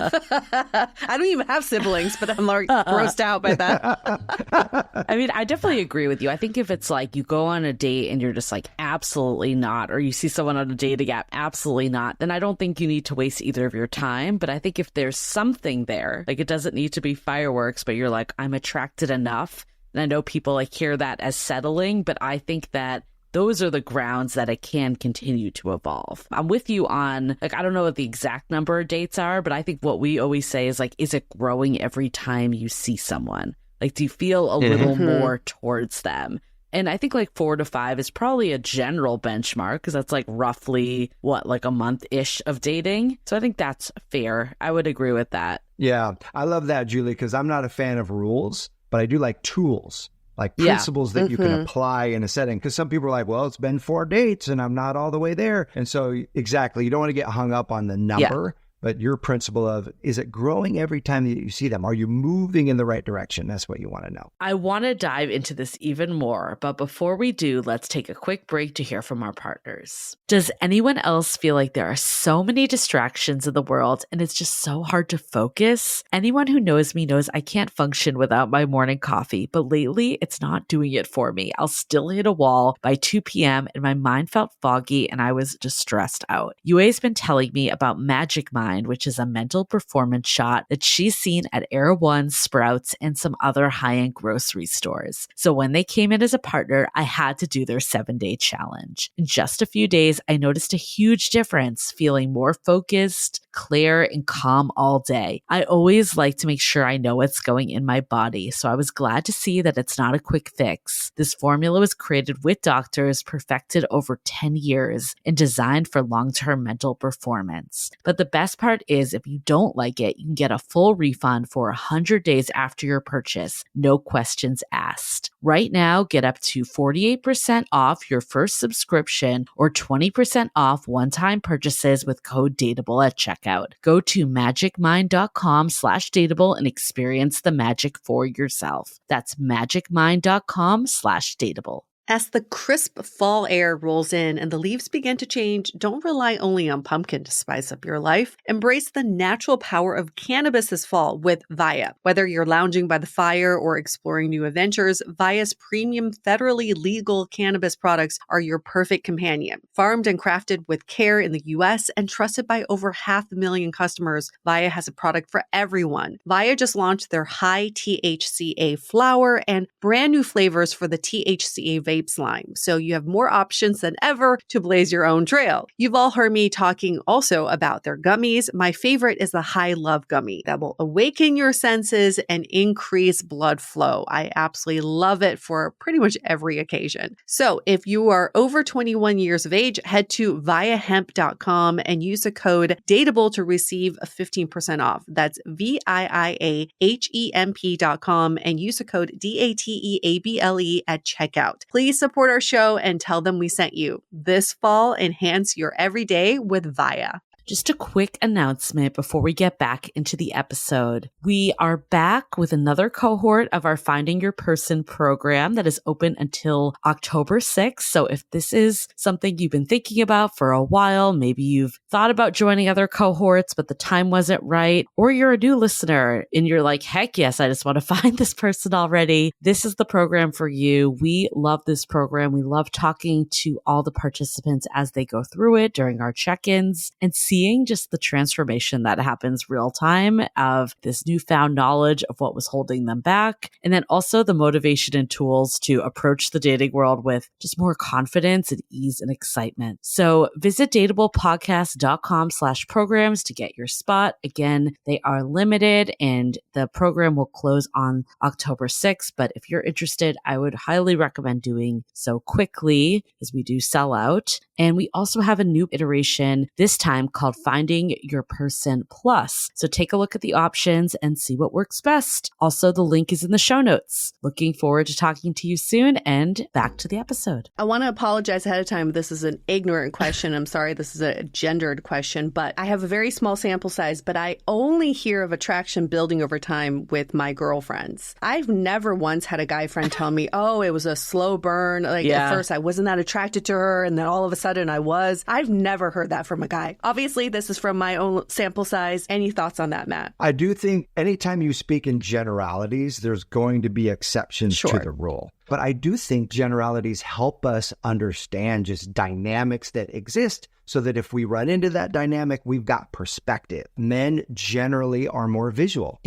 I don't even have siblings, but I'm like grossed out by that. I mean, I definitely agree with you. I think if it's like you go on a date and you're just like, absolutely not, or you see someone on a dating app, absolutely not, then I don't think you need to waste either of your time. But I think if there's something there, like it doesn't need to be fireworks, but you're like, I'm attracted enough. And I know people like hear that as settling, but I think that those are the grounds that it can continue to evolve. I'm with you on, like, I don't know what the exact number of dates are, but I think what we always say is like, is it growing every time you see someone? Like, do you feel a little more towards them? And I think like 4 to 5 is probably a general benchmark because that's like roughly like a month-ish of dating. So I think that's fair. I would agree with that. Yeah, I love that, Julie, because I'm not a fan of rules, but I do like tools, like principles that you can apply in a setting. Because some people are like, well, it's been 4 dates and I'm not all the way there. And so exactly, you don't want to get hung up on the number, but your principle of, is it growing every time that you see them? Are you moving in the right direction? That's what you want to know. I want to dive into this even more, but before we do, let's take a quick break to hear from our partners. Does anyone else feel like there are so many distractions in the world and it's just so hard to focus? Anyone who knows me knows I can't function without my morning coffee, but lately it's not doing it for me. I'll still hit a wall by 2 p.m. and my mind felt foggy and I was just stressed out. Yue's been telling me about Magic Mind, which is a mental performance shot that she's seen at Era One, Sprouts, and some other high-end grocery stores. So when they came in as a partner, I had to do their 7-day challenge. In just a few days, I noticed a huge difference, feeling more focused, clear, and calm all day. I always like to make sure I know what's going in my body, so I was glad to see that it's not a quick fix. This formula was created with doctors, perfected over 10 years, and designed for long-term mental performance. But the best part is if you don't like it, you can get a full refund for 100 days after your purchase. No questions asked. Right now, get up to 48% off your first subscription or 20% off one-time purchases with code DATEABLE at checkout. Go to magicmind.com/dateable and experience the magic for yourself. That's magicmind.com/dateable. As the crisp fall air rolls in and the leaves begin to change, don't rely only on pumpkin to spice up your life. Embrace the natural power of cannabis this fall with Via. Whether you're lounging by the fire or exploring new adventures, Via's premium federally legal cannabis products are your perfect companion. Farmed and crafted with care in the U.S. and trusted by over 500,000 customers, Via has a product for everyone. Via just launched their high THCA flower and brand new flavors for the THCA vape slime, so you have more options than ever to blaze your own trail. You've all heard me talking also about their gummies. My favorite is the High Love Gummy that will awaken your senses and increase blood flow. I absolutely love it for pretty much every occasion. So if you are over 21 years of age, head to viahemp.com and use the code DATEABLE to receive 15% off. That's VIIAHEMP.com and use the code DATEABLE at checkout. Please support our show and tell them we sent you. This fall, enhance your everyday with Via. Just a quick announcement before we get back into the episode. We are back with another cohort of our Finding Your Person program that is open until October 6th. So if this is something you've been thinking about for a while, maybe you've thought about joining other cohorts, but the time wasn't right, or you're a new listener and you're like, heck yes, I just want to find this person already. This is the program for you. We love this program. We love talking to all the participants as they go through it during our check-ins and see seeing just the transformation that happens real time of this newfound knowledge of what was holding them back. And then also the motivation and tools to approach the dating world with just more confidence and ease and excitement. So visit dateablepodcast.com/programs to get your spot. Again, they are limited and the program will close on October 6th. But if you're interested, I would highly recommend doing so quickly as we do sell out. And we also have a new iteration this time called Finding Your Person Plus. So take a look at the options and see what works best. Also, the link is in the show notes. Looking forward to talking to you soon, and back to the episode. I want to apologize ahead of time. This is an ignorant question. I'm sorry. This is a gendered question, but I have a very small sample size, but I only hear of attraction building over time with my girlfriends. I've never once had a guy friend tell me, oh, it was a slow burn. Like at first I wasn't that attracted to her, and then all of a sudden I was. I've never heard that from a guy. Obviously, this is from my own sample size. Any thoughts on that, Matt? I do think anytime you speak in generalities, there's going to be exceptions to the rule. But I do think generalities help us understand just dynamics that exist so that if we run into that dynamic, we've got perspective. Men generally are more visual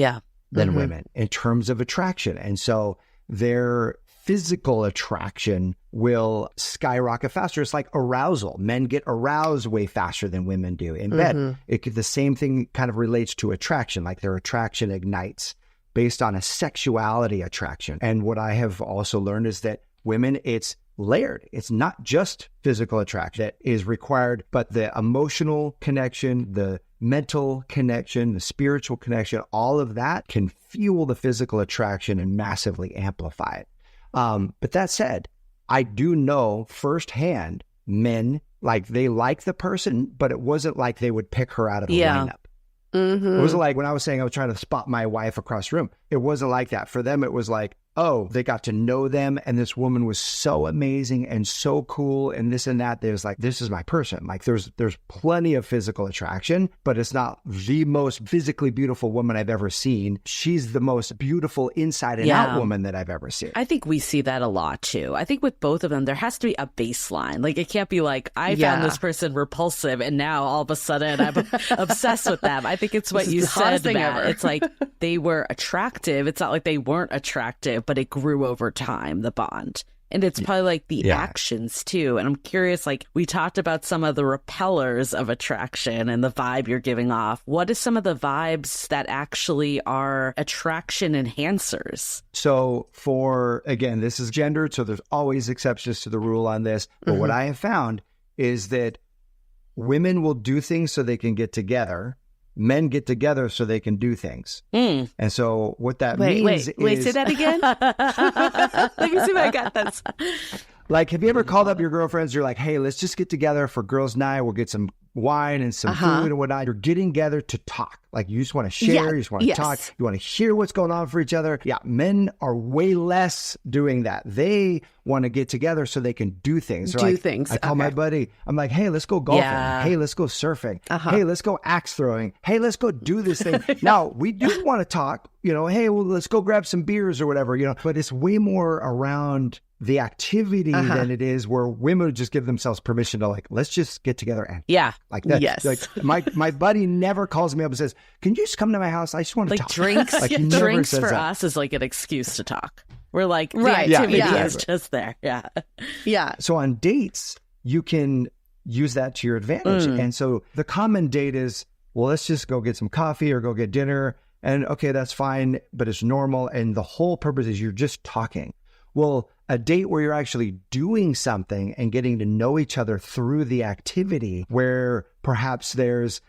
than women in terms of attraction. And so their physical attraction will skyrocket faster. It's like arousal. Men get aroused way faster than women do in bed. The same thing kind of relates to attraction, like their attraction ignites based on a sexuality attraction. And what I have also learned is that women, it's layered. It's not just physical attraction that is required, but the emotional connection, the mental connection, the spiritual connection, all of that can fuel the physical attraction and massively amplify it. But that said, I do know firsthand men, like they like the person, but it wasn't like they would pick her out of a lineup. It wasn't like when I was saying I was trying to spot my wife across the room. It wasn't like that. For them, it was like, oh, they got to know them. And this woman was so amazing and so cool and this and that. There's like, this is my person. Like there's plenty of physical attraction, but it's not the most physically beautiful woman I've ever seen. She's the most beautiful inside and out woman that I've ever seen. I think we see that a lot too. I think with both of them, there has to be a baseline. Like it can't be like, I found this person repulsive and now all of a sudden I'm obsessed with them. I think it's what you said, Matt. It's like they were attractive. It's not like they weren't attractive, but it grew over time, the bond. And it's probably like the actions too. And I'm curious, like we talked about some of the repellers of attraction and the vibe you're giving off. What is some of the vibes that actually are attraction enhancers? So again, this is gendered, so there's always exceptions to the rule on this. But what I have found is that women will do things so they can get together. Men get together so they can do things. And so what that means is... Wait, say that again? Let me see if I got this. Like, have you ever called up your girlfriends? You're like, hey, let's just get together for girls' night. We'll get some wine and some food and whatnot. You're getting together to talk. Like, you just want to share. You just want to talk. You want to hear what's going on for each other. Yeah, men are way less doing that. They want to get together so they can do things. I call my buddy. I'm like, hey, let's go golfing. Hey, let's go surfing. Hey, let's go axe throwing. Hey, let's go do this thing. Now, we do want to talk, hey, well, let's go grab some beers or whatever, but it's way more around the activity than it is where women would just give themselves permission to like, let's just get together and like that. Yes. Like my buddy never calls me up and says, can you just come to my house? I just want to talk. Drinks, like drinks for us is like an excuse to talk. We're like, the activity is just there. Yeah. So on dates, you can use that to your advantage. And so the common date is, well, let's just go get some coffee or go get dinner. And okay, that's fine, but it's normal. And the whole purpose is you're just talking. Well, a date where you're actually doing something and getting to know each other through the activity, where perhaps there's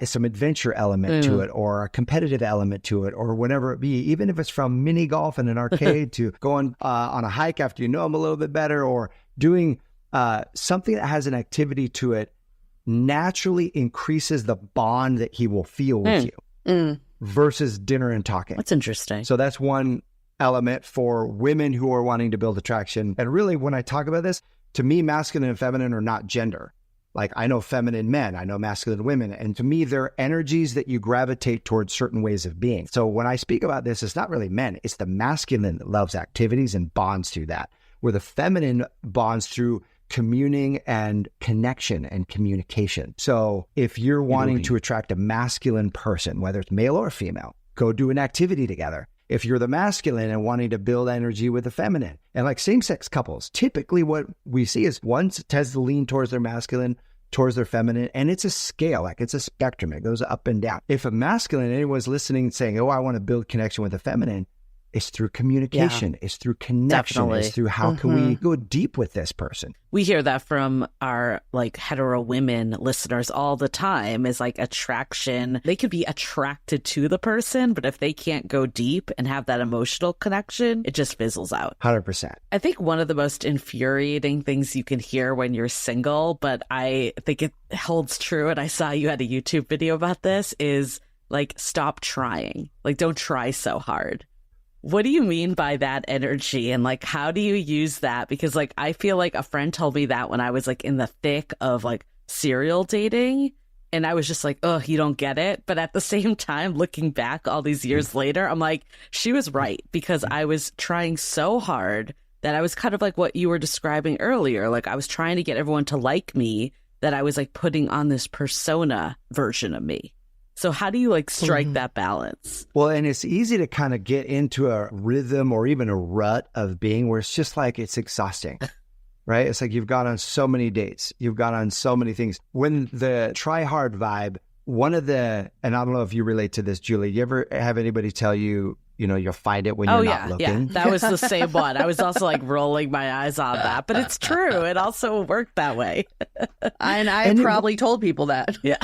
some adventure element to it or a competitive element to it or whatever it be, even if it's from mini golf in an arcade to going on a hike after you know them a little bit better, or doing something that has an activity to it, naturally increases the bond that he will feel with you versus dinner and talking. That's interesting. So that's one element for women who are wanting to build attraction. And really, when I talk about this, to me, masculine and feminine are not gender. Like, I know feminine men, I know masculine women. And to me, they're energies that you gravitate towards certain ways of being. So when I speak about this, it's not really men. It's the masculine that loves activities and bonds through that, where the feminine bonds through communing and connection and communication. So if you're wanting to attract a masculine person, whether it's male or female, go do an activity together. If you're the masculine and wanting to build energy with the feminine, and like same-sex couples, typically what we see is one tends to lean towards their masculine, towards their feminine, and it's a scale, like it's a spectrum. It goes up and down. If a masculine, anyone's listening and saying, oh, I want to build connection with the feminine, it's through communication. Yeah, it's through connection. Definitely. It's through how can we go deep with this person? We hear that from our like hetero women listeners all the time, is like attraction. They could be attracted to the person, but if they can't go deep and have that emotional connection, it just fizzles out. 100%. I think one of the most infuriating things you can hear when you're single, but I think it holds true, and I saw you had a YouTube video about this, is like, stop trying. Like, don't try so hard. What do you mean by that energy? And like, how do you use that? Because like, I feel like a friend told me that when I was like in the thick of like serial dating, and I was just like, oh, you don't get it. But at the same time, looking back all these years later, I'm like, she was right, because I was trying so hard that I was kind of like what you were describing earlier. Like, I was trying to get everyone to like me, that I was like putting on this persona version of me. So how do you like strike that balance? Well, and it's easy to kind of get into a rhythm or even a rut of being where it's just like, it's exhausting, right? It's like you've gone on so many dates. You've gone on so many things. When the try hard vibe, one of the, and I don't know if you relate to this, Julie, you ever have anybody tell you, you know, you'll find it when you're not looking? Yeah, that was the same one. I was also like rolling my eyes on that, but it's true. It also worked that way. And I probably told people that. Yeah.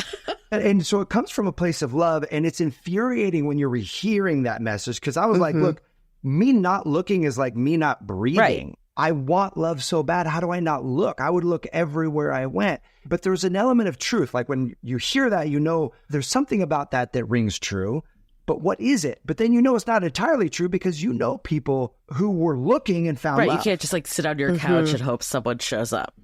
And so it comes from a place of love, and it's infuriating when you're hearing that message, because I was like, look, me not looking is like me not breathing. Right. I want love so bad. How do I not look? I would look everywhere I went. But there's an element of truth. Like when you hear that, you know, there's something about that that rings true. But what is it? But then you know it's not entirely true, because you know people who were looking and found love. Right, you can't just like sit on your couch and hope someone shows up.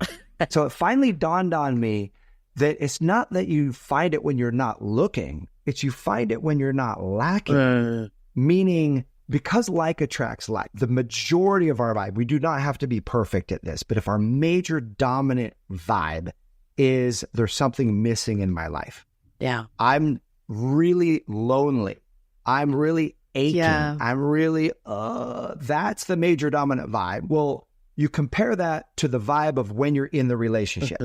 So it finally dawned on me that it's not that you find it when you're not looking, it's you find it when you're not lacking. Meaning, because like attracts like, the majority of our vibe, we do not have to be perfect at this, but if our major dominant vibe is there's something missing in my life. Yeah. I'm really lonely. I'm really aching. Yeah. I'm really, that's the major dominant vibe. Well, you compare that to the vibe of when you're in the relationship.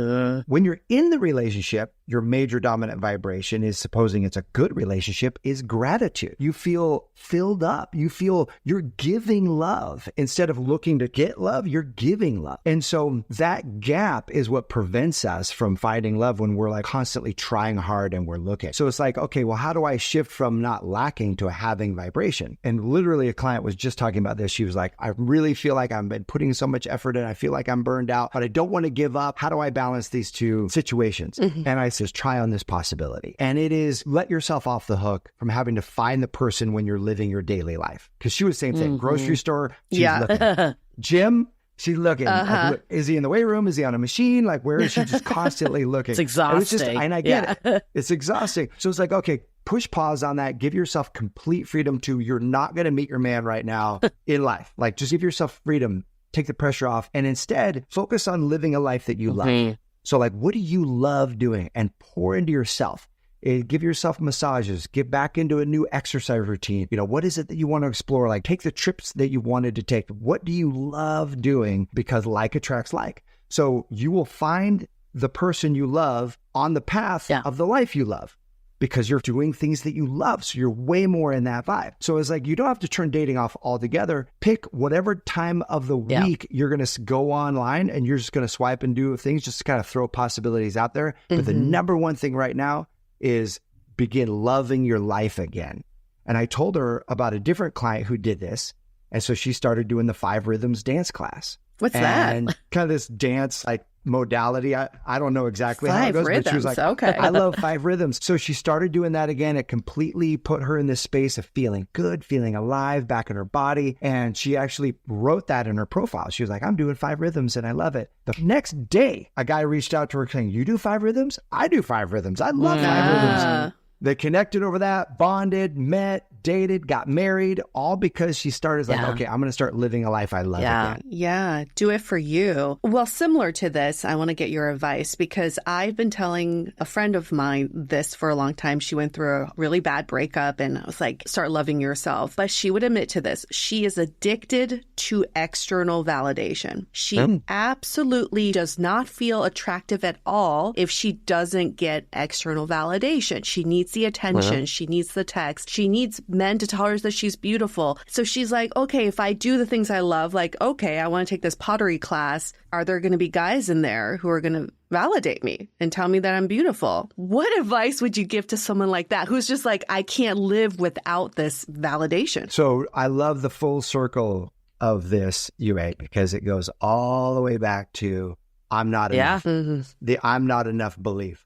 When you're in the relationship, your major dominant vibration is, supposing it's a good relationship, is gratitude. You feel filled up. You feel you're giving love. Instead of looking to get love, you're giving love. And so that gap is what prevents us from finding love when we're like constantly trying hard and we're looking. So it's like, okay, well, how do I shift from not lacking to having vibration? And literally a client was just talking about this. She was like, I really feel like I've been putting so much effort in. I feel like I'm burned out, but I don't want to give up. How do I balance these two situations? And I says, try on this possibility. And it is, let yourself off the hook from having to find the person when you're living your daily life. Because she was the same thing. Grocery store, she's looking. Gym, she's looking. Like, is he in the weight room? Is he on a machine? Like, where is she just constantly looking? It's exhausting. And I get it. It's exhausting. So it's like, okay, push pause on that. Give yourself complete freedom to, you're not going to meet your man right now in life. Like, just give yourself freedom. Take the pressure off, and instead focus on living a life that you love. So like, what do you love doing? And pour into yourself. Give yourself massages, get back into a new exercise routine. You know, what is it that you want to explore? Like, take the trips that you wanted to take. What do you love doing? Because like attracts like. So you will find the person you love on the path of the life you love, because you're doing things that you love. So you're way more in that vibe. So it's like, you don't have to turn dating off altogether. Pick whatever time of the week you're going to go online and you're just going to swipe and do things, just to kind of throw possibilities out there. But the number one thing right now is begin loving your life again. And I told her about a different client who did this. And so she started doing the 5 Rhythms dance class. What's that? And kind of this dance, like, modality. I don't know exactly how it goes, rhythms. But she was like, okay. I love 5 Rhythms. So she started doing that again. It completely put her in this space of feeling good, feeling alive back in her body. And she actually wrote that in her profile. She was like, I'm doing 5 Rhythms and I love it. The next day, a guy reached out to her saying, you do 5 Rhythms? I do 5 Rhythms. I love 5 Rhythms. They connected over that, bonded, met, dated, got married, all because she started like, okay, I'm going to start living a life I love again. Yeah, do it for you. Well, similar to this, I want to get your advice because I've been telling a friend of mine this for a long time. She went through a really bad breakup and I was like, start loving yourself. But she would admit to this. She is addicted to external validation. She absolutely does not feel attractive at all if she doesn't get external validation. She needs the attention. She needs the text. She needs men to tell her that she's beautiful. So she's like, okay, if I do the things I love, like, okay, I want to take this pottery class. Are there going to be guys in there who are going to validate me and tell me that I'm beautiful? What advice would you give to someone like that who's just like, I can't live without this validation? So I love the full circle of this, Yue, because it goes all the way back to I'm not enough. The I'm not enough belief.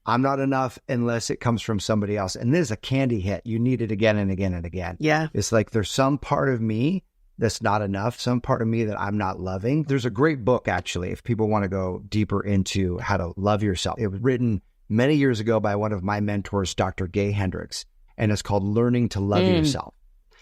I'm not enough unless it comes from somebody else. And this is a candy hit. You need it again and again and again. Yeah. It's like there's some part of me that's not enough, some part of me that I'm not loving. There's a great book, actually, if people want to go deeper into how to love yourself. It was written many years ago by one of my mentors, Dr. Gay Hendricks, and it's called Learning to Love Yourself.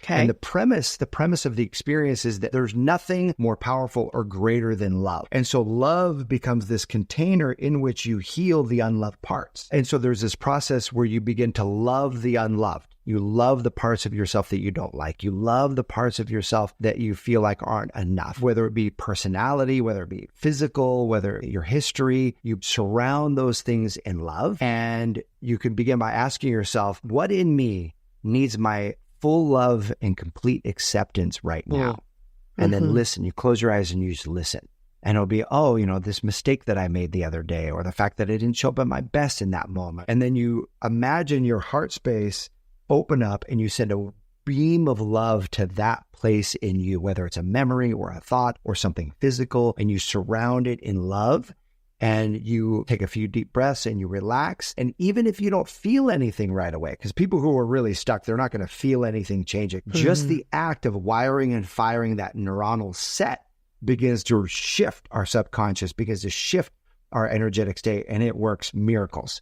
Okay. And the premise of the experience is that there's nothing more powerful or greater than love. And so love becomes this container in which you heal the unloved parts. And so there's this process where you begin to love the unloved. You love the parts of yourself that you don't like. You love the parts of yourself that you feel like aren't enough, whether it be personality, whether it be physical, whether your history. You surround those things in love. And you can begin by asking yourself, what in me needs my full love and complete acceptance right now? And then listen. You close your eyes and you just listen. And it'll be, this mistake that I made the other day, or the fact that I didn't show up at my best in that moment. And then you imagine your heart space open up and you send a beam of love to that place in you, whether it's a memory or a thought or something physical, and you surround it in love. And you take a few deep breaths and you relax. And even if you don't feel anything right away, because people who are really stuck, they're not going to feel anything changing. Just the act of wiring and firing that neuronal set begins to shift our subconscious, begins to shift our energetic state, and it works miracles.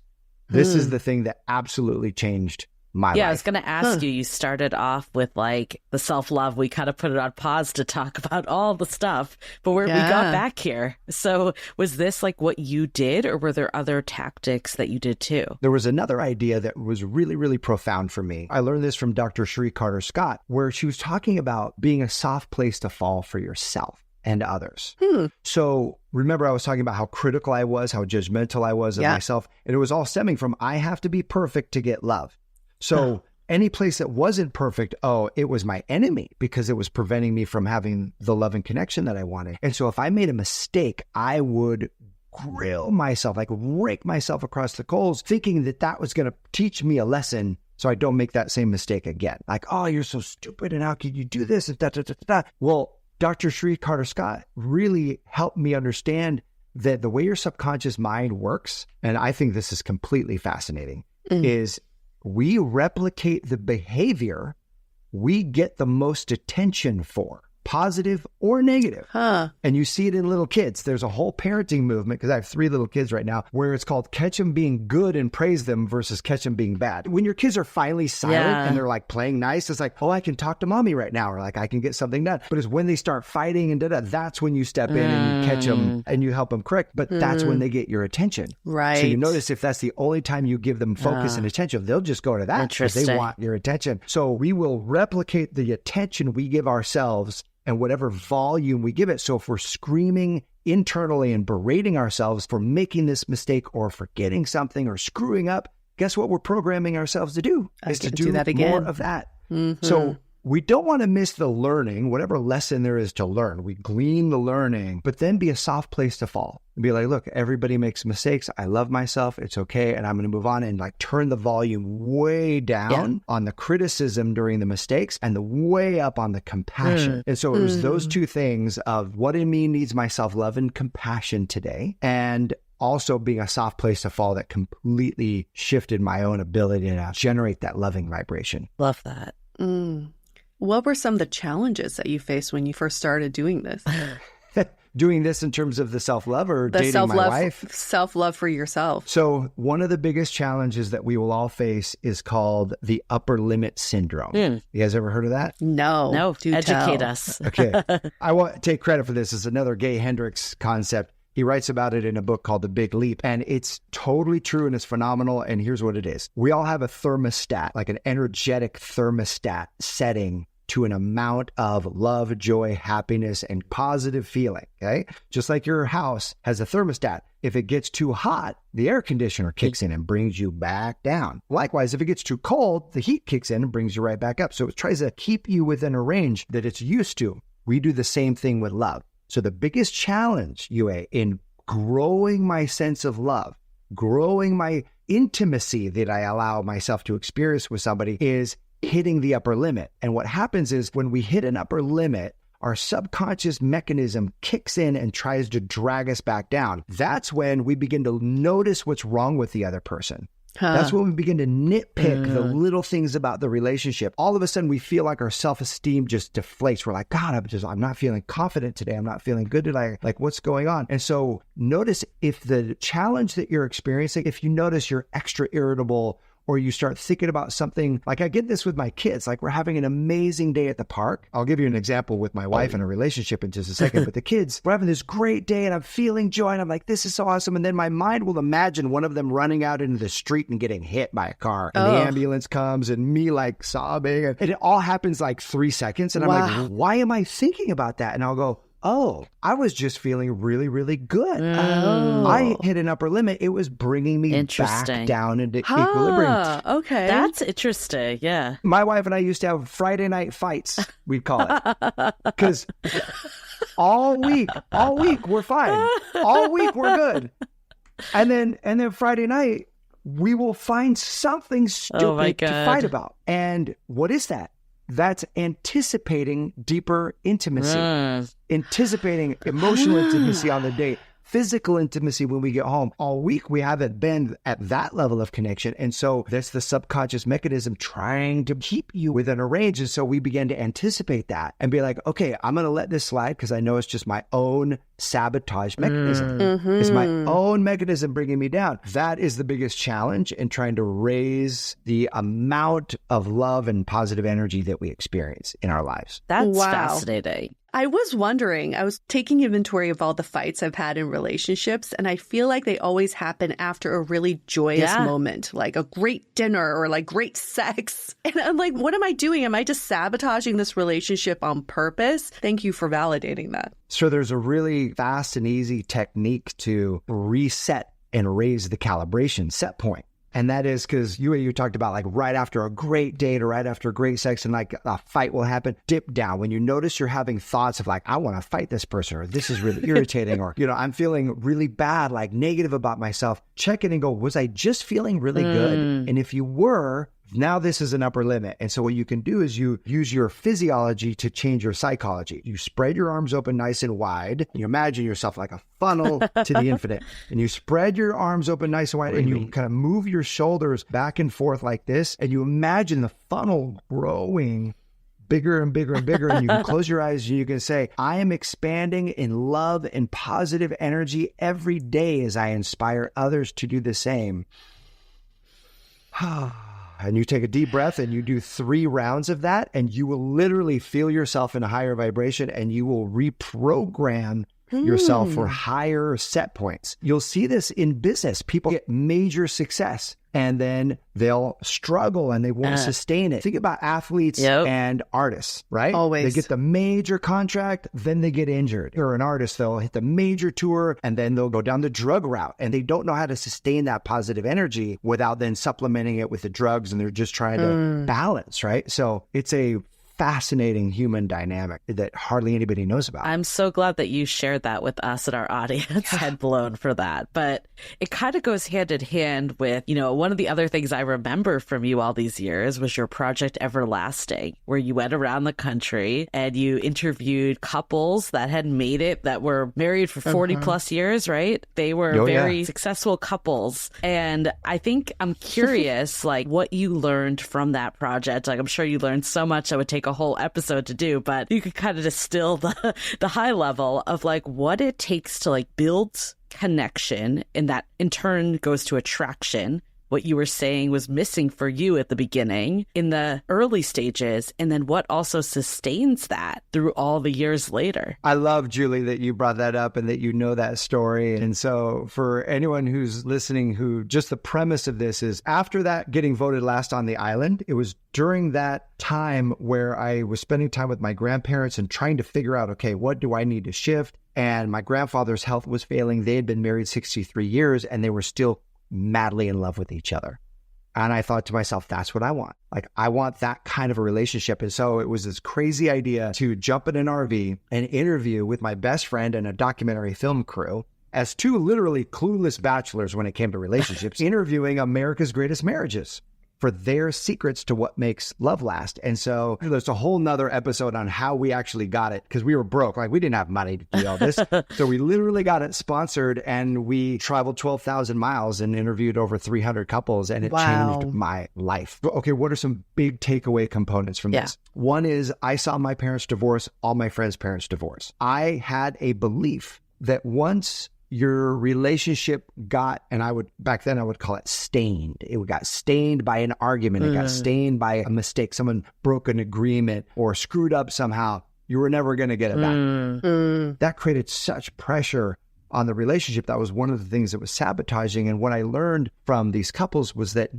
This is the thing that absolutely changed my life. I was going to ask you started off with like the self-love. We kind of put it on pause to talk about all the stuff, but we got back here. So was this like what you did, or were there other tactics that you did too? There was another idea that was really, really profound for me. I learned this from Dr. Cherie Carter Scott, where she was talking about being a soft place to fall for yourself and others. So remember, I was talking about how critical I was, how judgmental I was of myself. And it was all stemming from, I have to be perfect to get love. So any place that wasn't perfect, it was my enemy, because it was preventing me from having the love and connection that I wanted. And so if I made a mistake, I would grill myself, like rake myself across the coals, thinking that that was going to teach me a lesson so I don't make that same mistake again. Like, oh, you're so stupid, and how could you do this? And da, da, da, da. Well, Dr. Cherie Carter Scott really helped me understand that the way your subconscious mind works, and I think this is completely fascinating, is we replicate the behavior we get the most attention for, positive or negative. And you see it in little kids. There's a whole parenting movement, because I have 3 little kids right now, where it's called catch them being good and praise them versus catch them being bad. When your kids are finally silent and they're like playing nice, it's like, I can talk to mommy right now, or like I can get something done. But it's when they start fighting and that's when you step in and you catch them and you help them correct. But that's when they get your attention. Right. So you notice if that's the only time you give them focus and attention, they'll just go to that because they want your attention. So we will replicate the attention we give ourselves and whatever volume we give it. So if we're screaming internally and berating ourselves for making this mistake or forgetting something or screwing up, guess what we're programming ourselves to do? Is to do that again. More of that. So we don't want to miss the learning, whatever lesson there is to learn. We glean the learning, but then be a soft place to fall. And be like, look, everybody makes mistakes. I love myself. It's okay. And I'm going to move on, and like turn the volume way down on the criticism during the mistakes and the way up on the compassion. And so it was those two things of what in me needs my self-love and compassion today, and also being a soft place to fall that completely shifted my own ability to generate that loving vibration. Love that. What were some of the challenges that you faced when you first started doing this? doing this in terms of the self-love or The dating my wife? self-love for yourself. So one of the biggest challenges that we will all face is called the upper limit syndrome. You guys ever heard of that? No. Do educate tell. us. Okay. I want to take credit for this. It's another Gay Hendricks concept. He writes about it in a book called The Big Leap, and it's totally true and it's phenomenal. And here's what it is. We all have a thermostat, like an energetic thermostat setting to an amount of love, joy, happiness, and positive feeling, okay? Just like your house has a thermostat. If it gets too hot, the air conditioner kicks in and brings you back down. Likewise, if it gets too cold, the heat kicks in and brings you right back up. So it tries to keep you within a range that it's used to. We do the same thing with love. So the biggest challenge, Yue, in growing my sense of love, growing my intimacy that I allow myself to experience with somebody is hitting the upper limit. And what happens is when we hit an upper limit, our subconscious mechanism kicks in and tries to drag us back down. That's when we begin to notice what's wrong with the other person. That's when we begin to nitpick the little things about the relationship. All of a sudden, we feel like our self-esteem just deflates. We're like, God, I'm not feeling confident today. I'm not feeling good today. Like, what's going on? And so notice if the challenge that you're experiencing, if you notice you're extra irritable, or you start thinking about something, like I get this with my kids, like we're having an amazing day at the park. I'll give you an example with my wife and a relationship in just a second, but the kids, we're having this great day and I'm feeling joy and I'm like, this is so awesome. And then my mind will imagine one of them running out into the street and getting hit by a car and the ambulance comes and me like sobbing and it all happens like 3 seconds. And I'm like, why am I thinking about that? And I'll go, oh, I was just feeling really, really good. I hit an upper limit. It was bringing me back down into equilibrium. Okay. That's interesting. Yeah. My wife and I used to have Friday night fights, we'd call it. Because all week, we're fine. All week, we're good. And then Friday night, we will find something stupid to fight about. And what is that? That's anticipating deeper intimacy, anticipating emotional intimacy on the date, physical intimacy when we get home. All week, we haven't been at that level of connection. And so that's the subconscious mechanism trying to keep you within a range. And so we began to anticipate that and be like, okay, I'm going to let this slide because I know it's just my own sabotage mechanism. It's my own mechanism bringing me down. That is the biggest challenge in trying to raise the amount of love and positive energy that we experience in our lives. That's fascinating. I was wondering, I was taking inventory of all the fights I've had in relationships, and I feel like they always happen after a really joyous moment, like a great dinner or like great sex. And I'm like, what am I doing? Am I just sabotaging this relationship on purpose? Thank you for validating that. So there's a really fast and easy technique to reset and raise the calibration set point. And that is because you talked about like right after a great date or right after great sex and like a fight will happen, dip down. When you notice you're having thoughts of like, I want to fight this person or this is really irritating or, I'm feeling really bad, like negative about myself, check it and go, was I just feeling really good? And if you were, now this is an upper limit. And so what you can do is you use your physiology to change your psychology. You spread your arms open nice and wide. You imagine yourself like a funnel to the infinite. And you spread your arms open nice and wide and you kind of move your shoulders back and forth like this. And you imagine the funnel growing bigger and bigger and bigger. And you can close your eyes and you can say, I am expanding in love and positive energy every day as I inspire others to do the same. And you take a deep breath and you do 3 rounds of that and you will literally feel yourself in a higher vibration and you will reprogram yourself for higher set points. You'll see this in business. People get major success and then they'll struggle and they won't sustain it. Think about athletes and artists, right? Always. They get the major contract, then they get injured. Or an artist, they'll hit the major tour and then they'll go down the drug route and they don't know how to sustain that positive energy without then supplementing it with the drugs and they're just trying to balance, right? So it's a fascinating human dynamic that hardly anybody knows about. I'm so glad that you shared that with us and our audience. Head blown for that. But it kind of goes hand in hand with, one of the other things I remember from you all these years was your Project Everlasting, where you went around the country and you interviewed couples that had made it, that were married for 40 plus years, right? They were very successful couples. And I think I'm curious, like what you learned from that project. Like I'm sure you learned so much that would take a whole episode to do, but you could kind of distill the high level of like what it takes to like build connection, and that in turn goes to attraction. What you were saying was missing for you at the beginning in the early stages, and then what also sustains that through all the years later. I love, Julie, that you brought that up and that you know that story. And so for anyone who's listening, who just the premise of this is after that getting voted last on the island, it was during that time where I was spending time with my grandparents and trying to figure out, okay, what do I need to shift? And my grandfather's health was failing. They had been married 63 years and they were still madly in love with each other. And I thought to myself, that's what I want. Like, I want that kind of a relationship. And so it was this crazy idea to jump in an RV and interview with my best friend and a documentary film crew as two literally clueless bachelors when it came to relationships, interviewing America's greatest marriages for their secrets to what makes love last. And so there's a whole nother episode on how we actually got it, because we were broke. Like, we didn't have money to do all this. So we literally got it sponsored, and we traveled 12,000 miles and interviewed over 300 couples, and it changed my life. Okay, what are some big takeaway components from this? One is I saw my parents divorce, all my friends' parents divorce. I had a belief that once your relationship got, and back then I would call it stained. It got stained by an argument. It got stained by a mistake. Someone broke an agreement or screwed up somehow. You were never going to get it back. That created such pressure on the relationship. That was one of the things that was sabotaging. And what I learned from these couples was that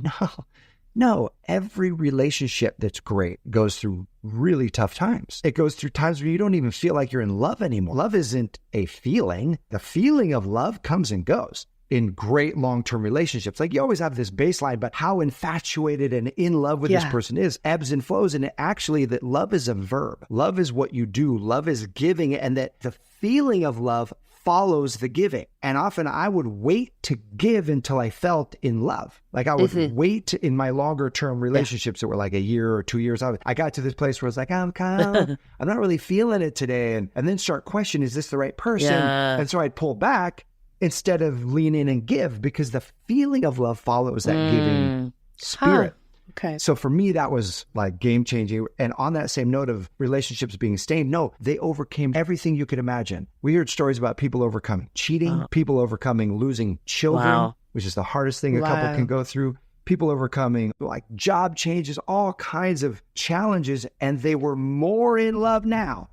no, every relationship that's great goes through really tough times. It goes through times where you don't even feel like you're in love anymore. Love isn't a feeling. The feeling of love comes and goes in great long-term relationships. Like, you always have this baseline, but how infatuated and in love with this person is ebbs and flows. And actually, that love is a verb. Love is what you do. Love is giving, and that the feeling of love follows the giving. And often I would wait to give until I felt in love. Like, I would wait in my longer term relationships that were like a year or 2 years. I got to this place where I was like, I'm not really feeling it today. And then start questioning, is this the right person? And so I'd pull back instead of lean in and give, because the feeling of love follows that giving spirit. Okay. So for me, that was like game changing. And on that same note of relationships being stained, no, they overcame everything you could imagine. We heard stories about people overcoming cheating, people overcoming losing children, which is the hardest thing a couple can go through. People overcoming like job changes, all kinds of challenges. And they were more in love now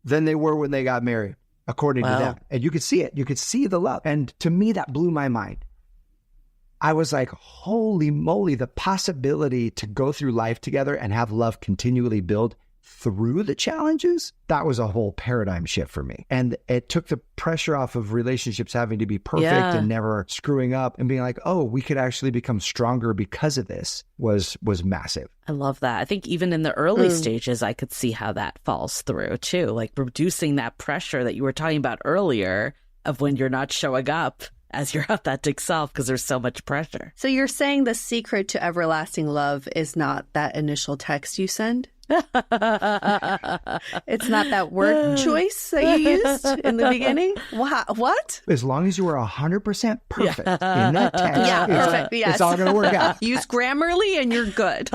than they were when they got married, according to them. And you could see it. You could see the love. And to me, that blew my mind. I was like, holy moly, the possibility to go through life together and have love continually build through the challenges, that was a whole paradigm shift for me. And it took the pressure off of relationships having to be perfect and never screwing up, and being like, oh, we could actually become stronger because of this was massive. I love that. I think even in the early stages, I could see how that falls through too, like reducing that pressure that you were talking about earlier of when you're not showing up as your authentic self because there's so much pressure. So you're saying the secret to everlasting love is not that initial text you send? It's not that word choice that you used in the beginning? What? As long as you were 100% perfect in that text, perfect. Yes. It's all going to work out. Use Grammarly and you're good.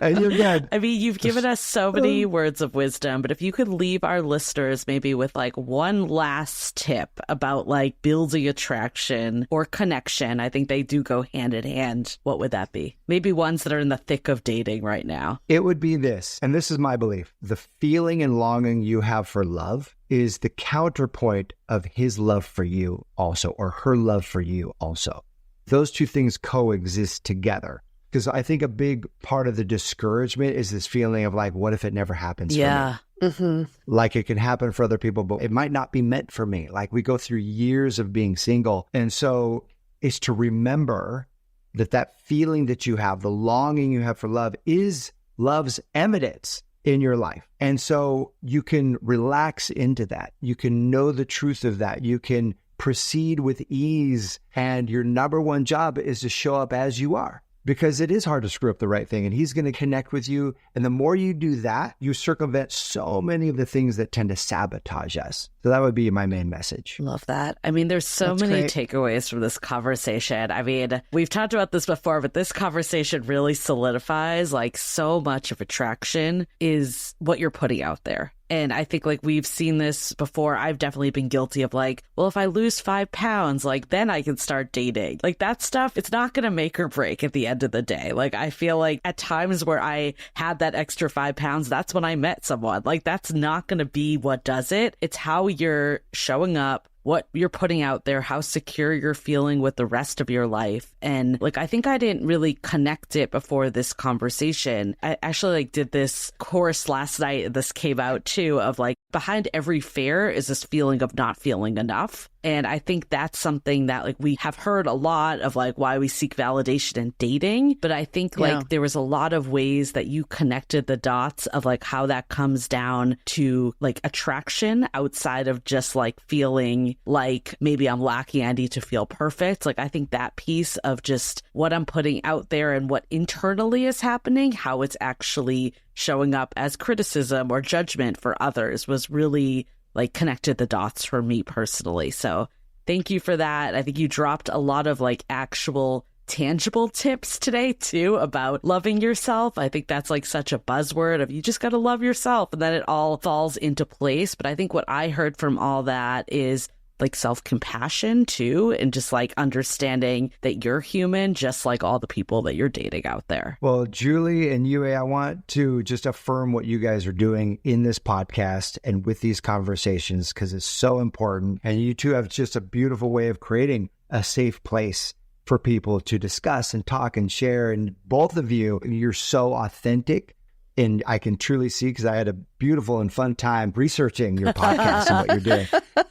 And you're good. I mean, you've given us so many words of wisdom, but if you could leave our listeners maybe with like one last tip about like building attraction or connection, I think they do go hand in hand. What would that be? Maybe ones that are in the thick of dating right now. It would be this, and this is my belief. The feeling and longing you have for love is the counterpoint of his love for you also, or her love for you also. Those two things coexist together. Because I think a big part of the discouragement is this feeling of like, what if it never happens for me? Like, it can happen for other people, but it might not be meant for me. Like, we go through years of being single. And so it's to remember that feeling that you have, the longing you have for love, is love's evidence in your life. And so you can relax into that. You can know the truth of that. You can proceed with ease. And your number one job is to show up as you are. because it is hard to screw up the right thing, and he's going to connect with you. And the more you do that, you circumvent so many of the things that tend to sabotage us. So that would be my main message. Love that. I mean, there's so many takeaways from this conversation. I mean, we've talked about this before, but this conversation really solidifies like so much of attraction is what you're putting out there. And I think like we've seen this before. I've definitely been guilty of like, well, if I lose 5 pounds, like then I can start dating. Like that stuff, it's not going to make or break at the end of the day. Like I feel like at times where I had that extra 5 pounds, that's when I met someone. Like that's not going to be what does it. It's how you're showing up, what you're putting out there, how secure you're feeling with the rest of your life. And like, I think I didn't really connect it before this conversation. I actually like did this course last night, and this came out too, of like behind every fear is this feeling of not feeling enough. And I think that's something that like we have heard a lot of like why we seek validation in dating. But I think like there was a lot of ways that you connected the dots of like how that comes down to like attraction outside of just like feeling like maybe I'm lacking, I need to feel perfect. Like I think that piece of just what I'm putting out there and what internally is happening, how it's actually showing up as criticism or judgment for others was really like connected the dots for me personally. So thank you for that. I think you dropped a lot of like actual tangible tips today too about loving yourself. I think that's like such a buzzword of you just got to love yourself and then it all falls into place. But I think what I heard from all that is like self-compassion too, and just like understanding that you're human just like all the people that you're dating out there. Well, Julie and Yue, I want to just affirm what you guys are doing in this podcast and with these conversations because it's so important. And you two have just a beautiful way of creating a safe place for people to discuss and talk and share. And both of you, you're so authentic. And I can truly see, because I had a beautiful and fun time researching your podcast and what you're doing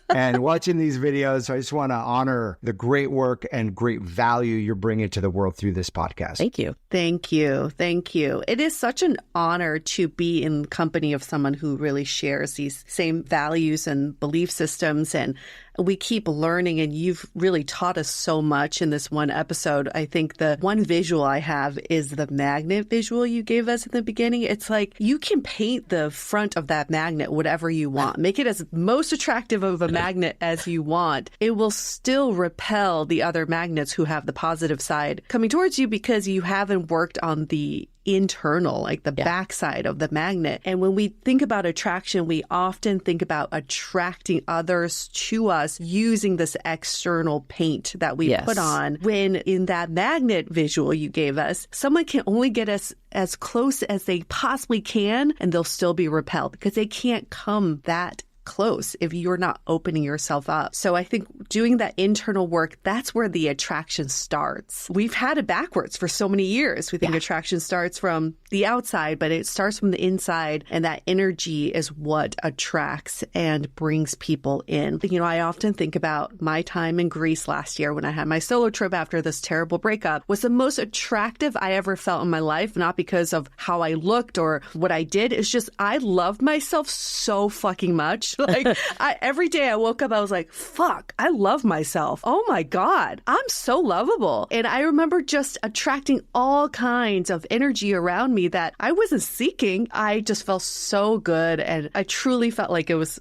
and watching these videos. So I just want to honor the great work and great value you're bringing to the world through this podcast. Thank you. Thank you. Thank you. It is such an honor to be in company of someone who really shares these same values and belief systems. And we keep learning, and you've really taught us so much in this one episode. I think the one visual I have is the magnet visual you gave us in the beginning. It's like you can paint the front of that magnet whatever you want. Make it as most attractive of a magnet as you want. It will still repel the other magnets who have the positive side coming towards you because you haven't worked on the internal, like the backside of the magnet. And when we think about attraction, we often think about attracting others to us using this external paint that we put on. When in that magnet visual you gave us, someone can only get us as close as they possibly can, and they'll still be repelled because they can't come that close if you're not opening yourself up. So I think doing that internal work, that's where the attraction starts. We've had it backwards for so many years. We think attraction starts from the outside, but it starts from the inside. And that energy is what attracts and brings people in. You know, I often think about my time in Greece last year when I had my solo trip after this terrible breakup was the most attractive I ever felt in my life, not because of how I looked or what I did. It's just I loved myself so fucking much. Like every day I woke up, I was like, fuck, I love myself. Oh my God, I'm so lovable. And I remember just attracting all kinds of energy around me that I wasn't seeking. I just felt so good. And I truly felt like it was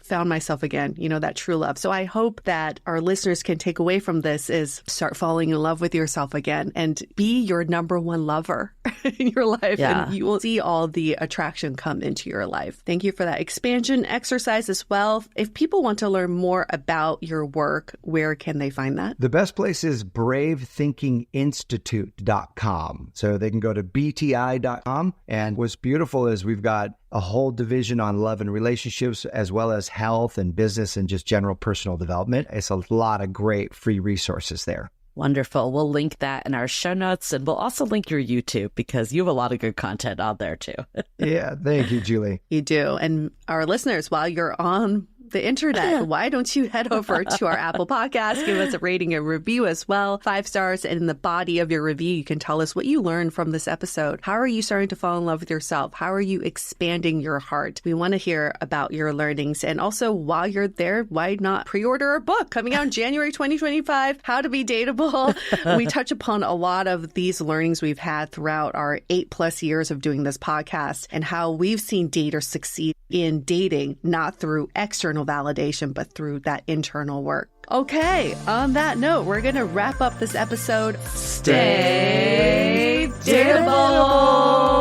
found myself again, you know, that true love. So I hope that our listeners can take away from this is start falling in love with yourself again and be your number one lover in your life. Yeah. And you will see all the attraction come into your life. Thank you for that expansion exercise as well. If people want to learn more about your work, where can they find that? The best place is bravethinkinginstitute.com. So they can go to bti.com. And what's beautiful is we've got a whole division on love and relationships, as well as health and business and just general personal development. It's a lot of great free resources there. Wonderful. We'll link that in our show notes, and we'll also link your YouTube because you have a lot of good content on there too. Yeah. Thank you, Julie. You do. And our listeners, while you're on the internet, why don't you head over to our Apple Podcast, give us a rating and review as well, 5 stars. And in the body of your review, you can tell us what you learned from this episode. How are you starting to fall in love with yourself? How are you expanding your heart? We want to hear about your learnings. And also, while you're there, why not pre-order our book coming out in January 2025, How to Be Dateable? We touch upon a lot of these learnings we've had throughout our 8+ years of doing this podcast and how we've seen daters succeed in dating, not through external validation, but through that internal work. Okay, on that note, we're going to wrap up this episode. Stay dateable!